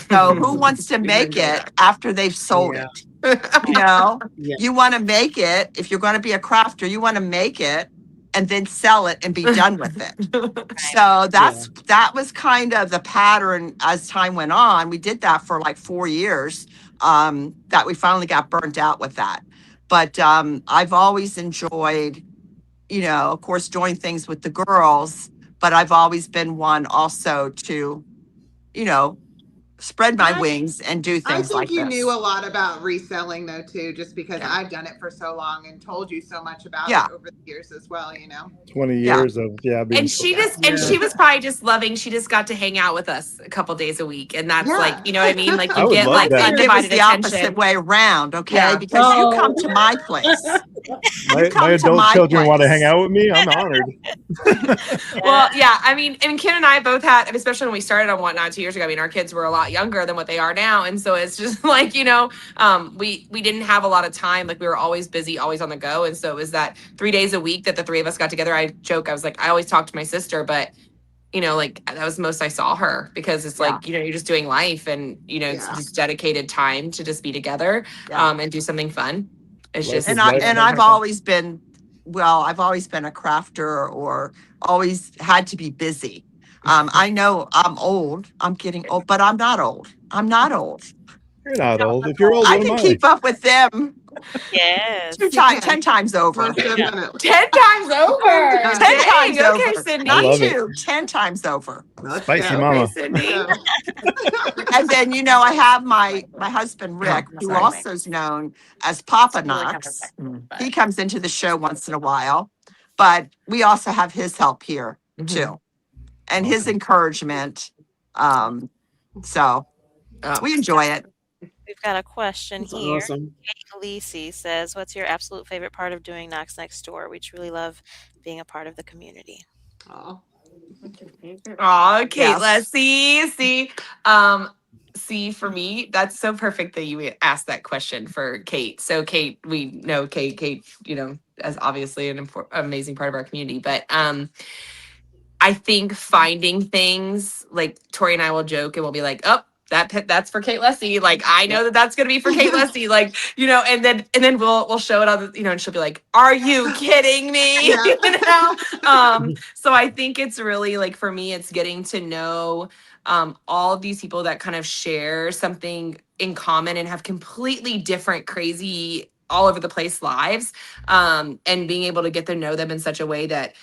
So who wants to make it after they've sold it? You want to make it. If you're going to be a crafter, you want to make it and then sell it and be done with it. So that was kind of the pattern as time went on. We did that for like 4 years. That we finally got burnt out with that. But I've always enjoyed, of course, doing things with the girls, but I've always been one also to, spread my wings and do things like this. I think you knew a lot about reselling though too, just because I've done it for so long and told you so much about it over the years as well, 20 years of and she was probably just loving, she just got to hang out with us a couple days a week, and that's like, you know what I mean, like you get like undivided the opposite way around, because you come to my place. My adult children want to hang out with me. I'm honored. Well, I mean Ken and I both had, especially when we started on Whatnot 2 years ago, I mean our kids were a lot younger than what they are now, and so it's just like we didn't have a lot of time, like we were always busy, always on the go, and so it was that 3 days a week that the three of us got together. I joke, I was like, I always talk to my sister, but like that was the most I saw her, because it's like you're just doing life, and it's just dedicated time to just be together and do something fun. It's just I've always been a crafter, or always had to be busy. I know I'm old. I'm getting old, but I'm not old. You're not old. If you're old, I can keep up with them. Yes. 10 times over. 10 times over. 10 times over. Okay, Sydney. Not 2, 10 times over. Spicy mama. And then, I have my husband, Rick, who also is known as Papa Knox. He comes into the show once in a while, but we also have his help here too, and his encouragement. So we enjoy it. We've got a question here. Awesome. Kate Lisi says, "What's your absolute favorite part of doing KnoxNextDoor? We truly love being a part of the community." Oh, Kate, let's see. See, for me, that's so perfect that you asked that question for Kate. So Kate, we know Kate, as obviously an amazing part of our community, but I think finding things, like Tori and I will joke and we'll be like, oh, that's for Kate Lessie. Like, I know that's going to be for Kate Lessie. Like, and then we'll show it on the, and she'll be like, are you kidding me? So I think it's really like, for me, it's getting to know all of these people that kind of share something in common and have completely different, crazy, all over the place lives. And being able to get to know them in such a way that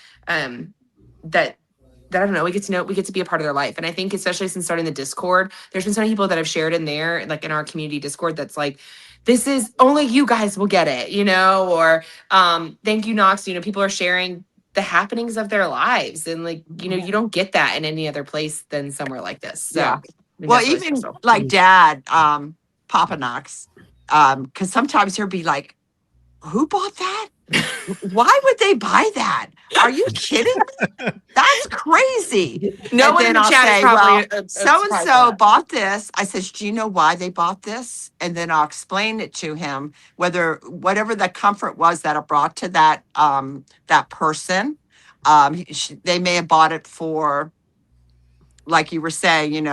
I don't know, we get to be a part of their life. And I think especially since starting the Discord, there's been so many people that have shared in there, like in our community Discord, that's like, this is only you guys will get it, or thank you, Knox. People are sharing the happenings of their lives. And like, you don't get that in any other place than somewhere like this. So, well, even special. Like Dad, Papa Knox, because sometimes he'll be like, who bought that? Why would they buy that? Are you kidding me? That's crazy. No And one in then the I'll chat is say, probably well, so and surprised by so that. bought this. I says, do you know why they bought this? And then I'll explain it to him, whatever the comfort was that it brought to that person. They may have bought it for, like you were saying,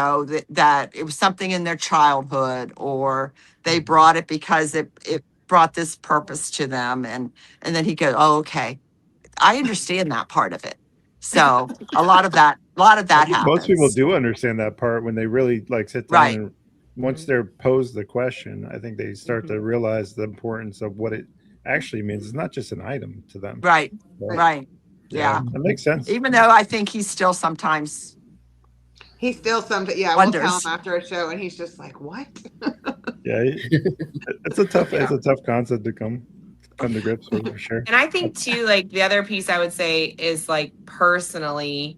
that it was something in their childhood, or they brought it because it brought this purpose to them. And then he goes, oh, okay. I understand that part of it. So a lot of that happens. Most people do understand that part when they really sit down Right. and once they're posed the question, I think they start to realize the importance of what it actually means. It's not just an item to them. Right. So, Right. Yeah. That makes sense. Even though I think he's still sometimes. He's still something. Yeah, wonders. we'll tell him after a show, and he's just like, "What?" Yeah, it's a tough concept to come to grips with, for sure. And I think too, like the other piece I would say is like personally,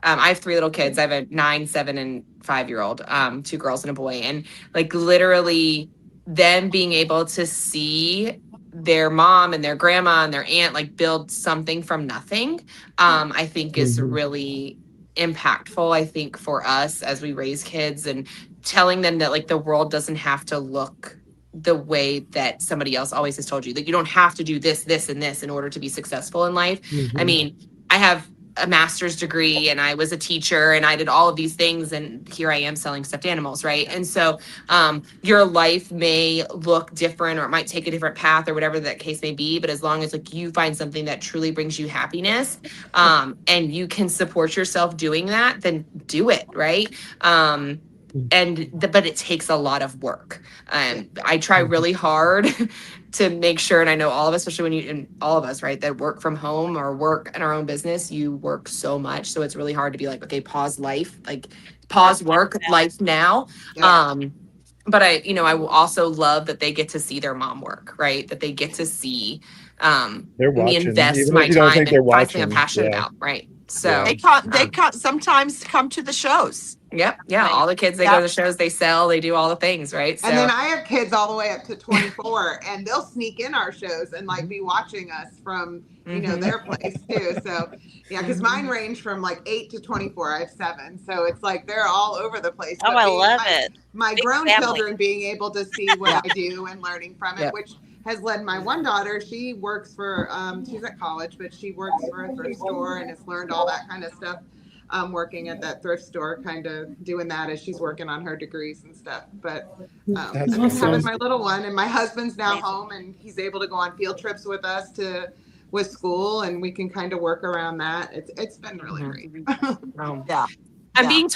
I have 3 little kids. I have a 9, 7, and 5-year-old, 2 girls and a boy, and like literally them being able to see their mom and their grandma and their aunt like build something from nothing, I think is really impactful. I think for us as we raise kids and telling them that like the world doesn't have to look the way that somebody else always has told you, that you don't have to do this, this, and this in order to be successful in life. I mean, I have a master's degree and I was a teacher and I did all of these things, and here I am selling stuffed animals, right? And so your life may look different, or it might take a different path, or whatever that case may be, but as long as like you find something that truly brings you happiness, and you can support yourself doing that, then do it, right? But it takes a lot of work. I try really hard to make sure, and I know all of us, especially and all of us, right, that work from home or work in our own business, you work so much. So it's really hard to be like, okay, pause life, like pause work, life now. Yeah. But I will also love that they get to see their mom work, right? That they get to see They're me watching. invest Even my if you don't time think and they're find something I'm watching. passionate Yeah. about, right? So They sometimes come to the shows. Yep. Yeah. Right. All the kids, they go to the shows, they sell, they do all the things, right? So And then I have kids all the way up to 24, and they'll sneak in our shows and like be watching us from their place too. So yeah, because mine range from like 8 to 24. I have 7, so it's like they're all over the place. Oh, I love it. My Big grown family. children being able to see what I do and learning from it, Yep. which has led my one daughter. She works for she's at college, but she works for a thrift store and has learned all that kind of stuff. Working at that thrift store, kind of doing that as she's working on her degrees and stuff. But That's having awesome. my little one, and my husband's now home, and he's able to go on field trips with us with school, and we can kind of work around that. It's been really great. Yeah. I'm being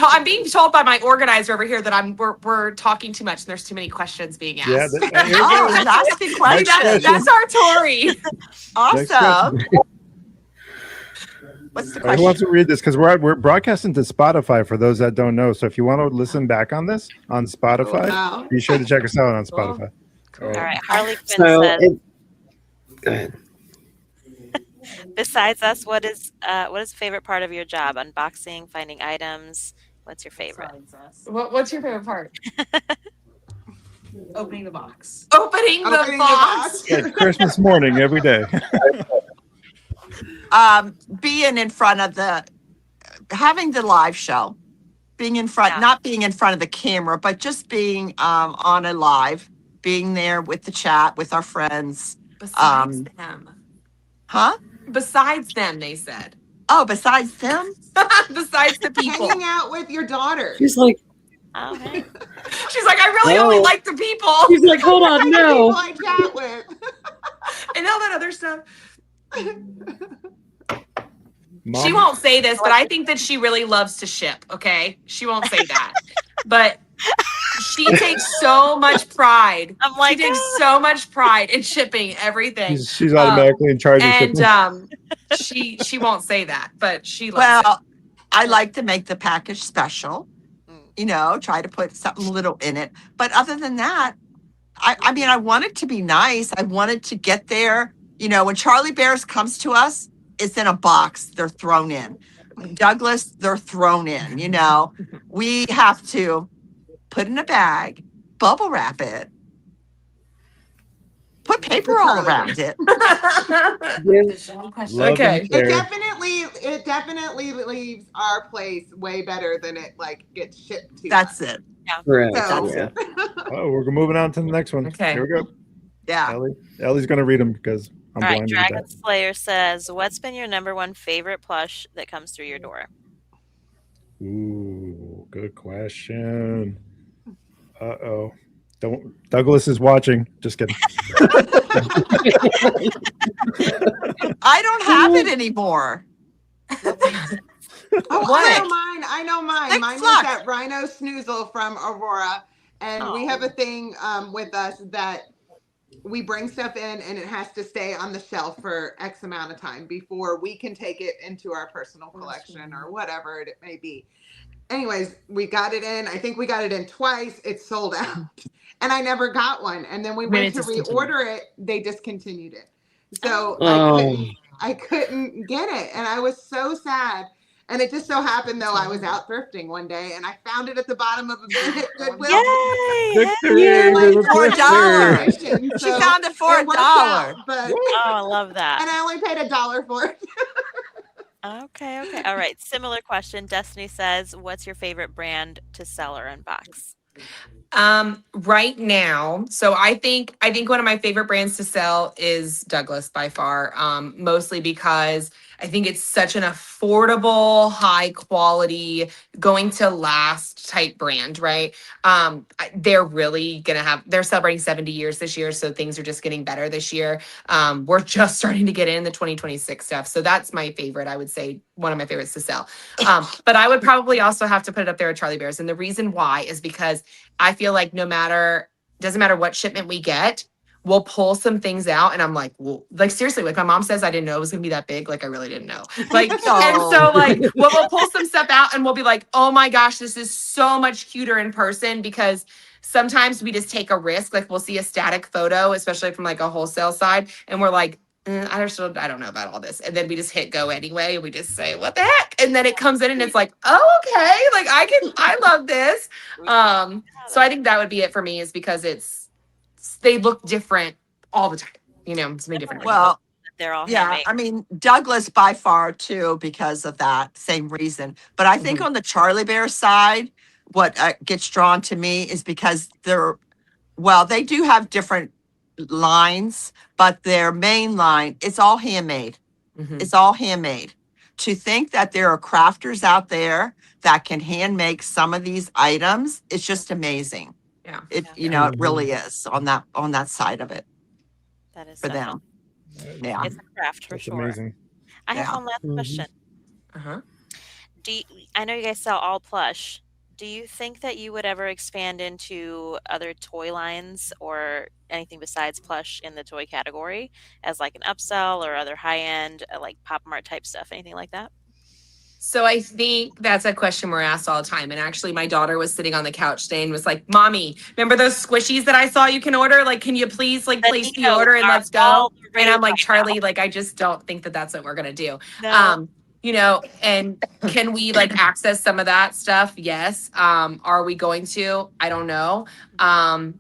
told by my organizer over here that we're talking too much and there's too many questions being asked. Yeah. Oh, asking questions. That's our Tori. Awesome. What's the Who wants question? to read this? Because we're broadcasting to Spotify for those that don't know. So if you want to listen back on this on Spotify, Wow. be sure to check us out on Spotify. All right. Harley Quinn So, says, go ahead. besides us, what is the favorite part of your job? Unboxing, finding items. What's your favorite? What's your favorite part? Opening the box. Opening the box. Like Christmas morning every day. Being in front of having the live show, being in front, not being in front of the camera, but just being on a live, being there with the chat with our friends. Besides them. Huh? Besides them, they said. Oh, besides them? Besides the people. Hanging out with your daughter. She's like, Oh, hey. She's like, I really only like the people. She's like, hold on, no. People I chat with. And all that other stuff. Mom, She won't say this, but I think that she really loves to ship. Okay, she won't say that, but she takes so much pride. I'm like, she takes so much pride in shipping everything. she's automatically in charge of shipping. And she won't say that, but she loves Well, I like to make the package special. Try to put something little in it. But other than that, I mean, I want it to be nice. I want it to get there. When Charlie Bears comes to us, it's in a box. They're thrown in. Douglas, they're thrown in. We have to put in a bag, bubble wrap it, Put paper all around it. Love Okay. and care. It definitely leaves our place way better than it like gets shipped to. That's it. Yeah. Correct. So, Yeah. Oh, we're moving on to the next one. Okay. Here we go. Yeah. Ellie's going to read them because I'm All right, blinded Dragon with that. Slayer says, "What's been your number one favorite plush that comes through your door?" Ooh, good question. Uh-oh. Douglas is watching. Just kidding. I don't have it anymore. I know mine. Like, Mine was fuck. that Rhino Snoozle from Aurora. And we have a thing with us that we bring stuff in and it has to stay on the shelf for X amount of time before we can take it into our personal collection or whatever it may be. Anyways, we got it in. I think we got it in twice. It's sold out. And I never got one. And then we went to reorder it. They discontinued it. So I couldn't get it. And I was so sad. And it just so happened, though, I was out thrifting one day and I found it at the bottom of a Goodwill. Victory! $4. She found it for $1. But I love that. And I only paid $1 for it. Okay. All right. Similar question. Destiny says, "What's your favorite brand to sell or unbox?" Right now, so I think one of my favorite brands to sell is Douglas by far. Mostly because I think it's such an affordable, high quality, going to last type brand, right? They're really they're celebrating 70 years this year, so things are just getting better this year. We're just starting to get in the 2026 stuff. So that's my favorite, I would say, one of my favorites to sell. But I would probably also have to put it up there at Charlie Bears. And the reason why is because I feel like doesn't matter what shipment we get, we'll pull some things out and I'm like, well, like seriously, like my mom says, I didn't know it was gonna be that big. Like I really didn't know. Like, and so like we'll pull some stuff out and we'll be like, oh my gosh, this is so much cuter in person, because sometimes we just take a risk. Like we'll see a static photo, especially from like a wholesale side, and we're like, I don't know about all this. And then we just hit go anyway. And we just say, what the heck? And then it comes in and it's like, oh, okay. Like I love this. So I think that would be it for me, is because they look different all the time. You know, it's many different. Well, they're all handmade. I mean, Douglas by far too, because of that same reason. But I think on the Charlie Bear side, what gets drawn to me is because they do have different lines, but their main line, it's all handmade. It's all handmade. To think that there are crafters out there that can hand make some of these items, it's just amazing. Yeah. It really is on that side of it. That is for them. Yeah. It's a craft for sure. Amazing. I have one last question. I know you guys sell all plush. Do you think that you would ever expand into other toy lines or anything besides plush in the toy category as like an upsell or other high-end like Pop Mart type stuff, anything like that? So I think that's a question we're asked all the time. And actually my daughter was sitting on the couch today and was like, Mommy, remember those squishies that I saw you can order? Like, can you please like place the order and let's go? And I'm like, Charlie, like, I just don't think that that's what we're going to do. No. And can we like access some of that stuff? Yes. Are we going to? I don't know.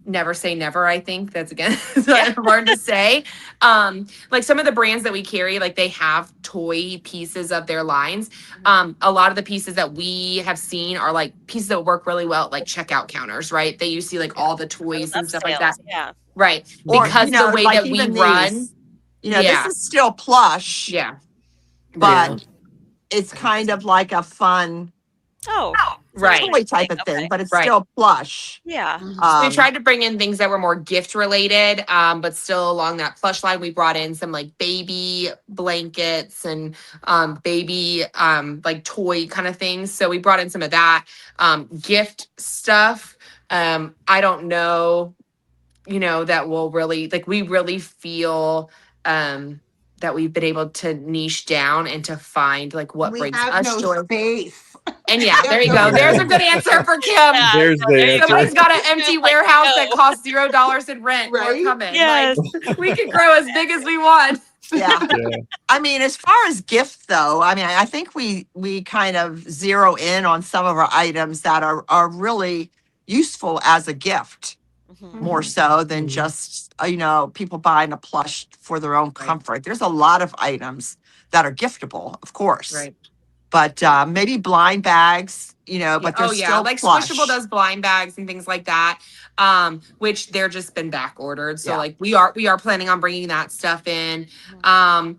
Never say never. I think that's again hard to say. Like some of the brands that we carry, like they have toy pieces of their lines. A lot of the pieces that we have seen are like pieces that work really well at like checkout counters, right? That you see like all the toys and stuff like that. Yeah. Right. Because the way that we run, this is still plush. Yeah. But it's kind of like a fun toy type of thing, but it's still plush. Yeah. So we tried to bring in things that were more gift related, but still along that plush line. We brought in some like baby blankets and baby like toy kind of things. So we brought in some of that gift stuff. I don't know, that will really like, we really feel that we've been able to niche down and to find like what brings us joy. Space. And there you go. There's a good answer for Kim. There's the answer. Somebody's got an empty warehouse that costs $0 in rent. Right? We're coming. Yes. Like, we can grow as big as we want. Yeah. I mean, as far as gifts though, I mean, I think we kind of zero in on some of our items that are really useful as a gift, more so than just people buying a plush for their own comfort. There's a lot of items that are giftable, of course. Right. But maybe blind bags, but they're still like plush. Squishable does blind bags and things like that, which they're just been back ordered. So like we are planning on bringing that stuff in. Like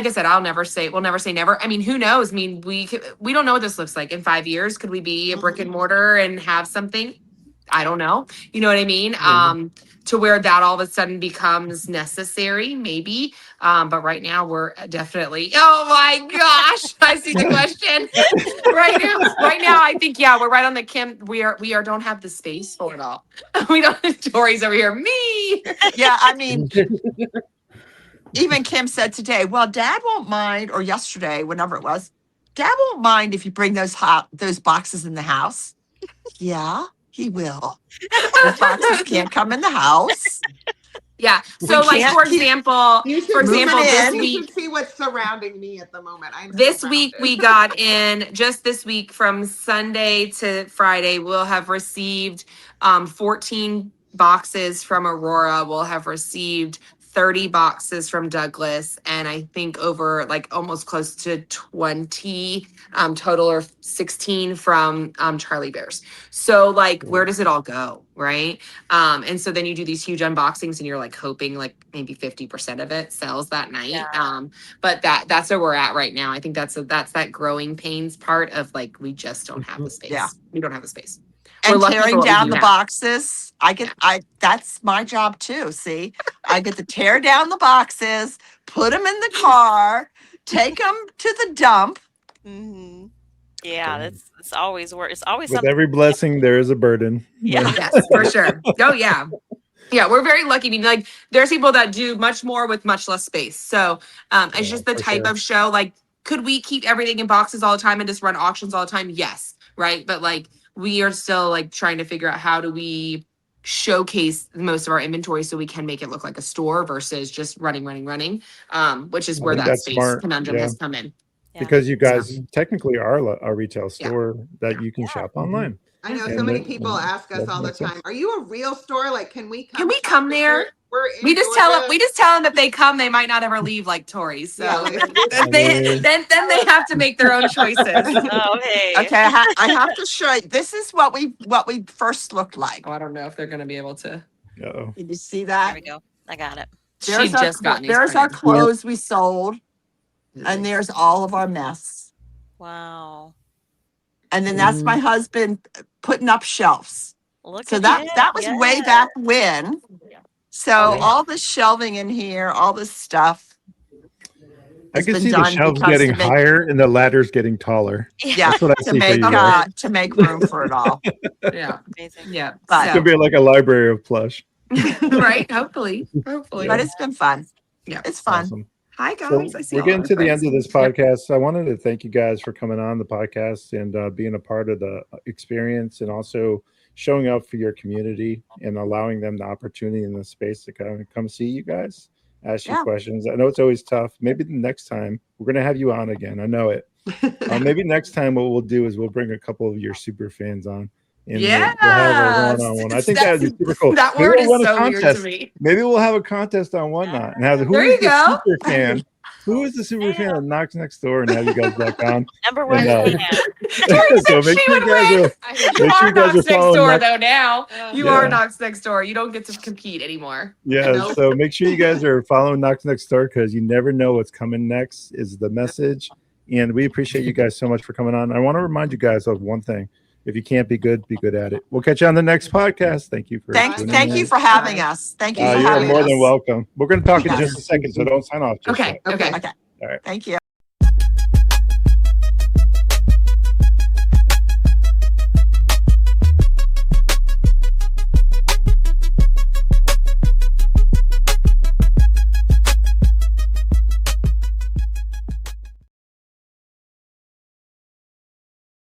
I said, we'll never say never. I mean, who knows? I mean, we don't know what this looks like in 5 years. Could we be a brick and mortar and have something? I don't know. You know what I mean? To where that all of a sudden becomes necessary, maybe. But right now we're definitely, oh my gosh, I see the question. right now, I think, we're right on the Kim. We don't have the space for it all. We don't have Tori's over here. Me. Yeah. I mean, even Kim said today, well, Dad won't mind, or yesterday, whenever it was, Dad won't mind if you bring those boxes in the house. Yeah. He will. The boxes can't come in the house. Yeah. So, for example, this week, you should see what's surrounding me at the moment. This week we got in, just this week from Sunday to Friday, we'll have received 14 boxes from Aurora. We'll have received 30 boxes from Douglas, and I think over almost close to 20 total, or 16 from Charlie Bears. So where does it all go, right? And so then you do these huge unboxings and you're hoping maybe 50% of it sells that night. Yeah. But that's where we're at right now. I think that's that growing pains part of we just don't have the space. Yeah. We don't have the space. And tearing down the boxes, that's my job too. See, I get to tear down the boxes, put them in the car, take them to the dump. Mm-hmm. Yeah, it's always work. It's always with every blessing there is a burden. Yeah, yes, for sure. Oh yeah. Yeah, we're very lucky. I mean, there's people that do much more with much less space. So it's just the type of show. Could we keep everything in boxes all the time and just run auctions all the time? Yes, right. But we are still trying to figure out how do we showcase most of our inventory so we can make it look like a store versus just running, which is where that space conundrum has come in. Yeah. Because you guys technically are a retail store that you can shop online. I know so many people ask us all the time, are you a real store? Can we come there? We just tell them if they come, they might not ever leave Tori's. So then they have to make their own choices. Oh, hey. Okay, I have to show you. This is what we first looked like. Oh, I don't know if they're going to be able to. Uh-oh. Did you see that? There we go. I got it. There's our clothes we sold, and there's all of our mess. Wow. And then that's my husband putting up shelves. So that was way back when. So all the shelving in here, all this stuff. I can see the shelves getting higher and the ladders getting taller. Yeah, that's what I see for you guys. To make room for it all. Yeah, amazing. Yeah, but it's gonna be like a library of plush. Right? Hopefully. But it's been fun. Yeah, it's fun. Awesome. Hi guys. So we're getting to the end of this podcast. I wanted to thank you guys for coming on the podcast and being a part of the experience, and also showing up for your community and allowing them the opportunity and the space to come see you guys, ask you questions. I know it's always tough. Maybe the next time we're going to have you on again. I know it. Maybe next time what we'll do is we'll bring a couple of your super fans on. And we'll have a one-on-one. I think that would be super cool. That word is so weird to me. Maybe we'll have a contest on Whatnot and have who is the super fan. Who is the super fan of KnoxNextDoor, and have you guys back on? Number one fan. So make sure you guys are KnoxNextDoor though now. You are KnoxNextDoor. You don't get to compete anymore. Yeah, so make sure you guys are following KnoxNextDoor, because you never know what's coming next is the message. And we appreciate you guys so much for coming on. I want to remind you guys of one thing. If you can't be good at it. We'll catch you on the next podcast. Thank you for thank you for having us. Thank you for having us. You're more than welcome. We're going to talk in just a second, so don't sign off. Okay. All right. Thank you.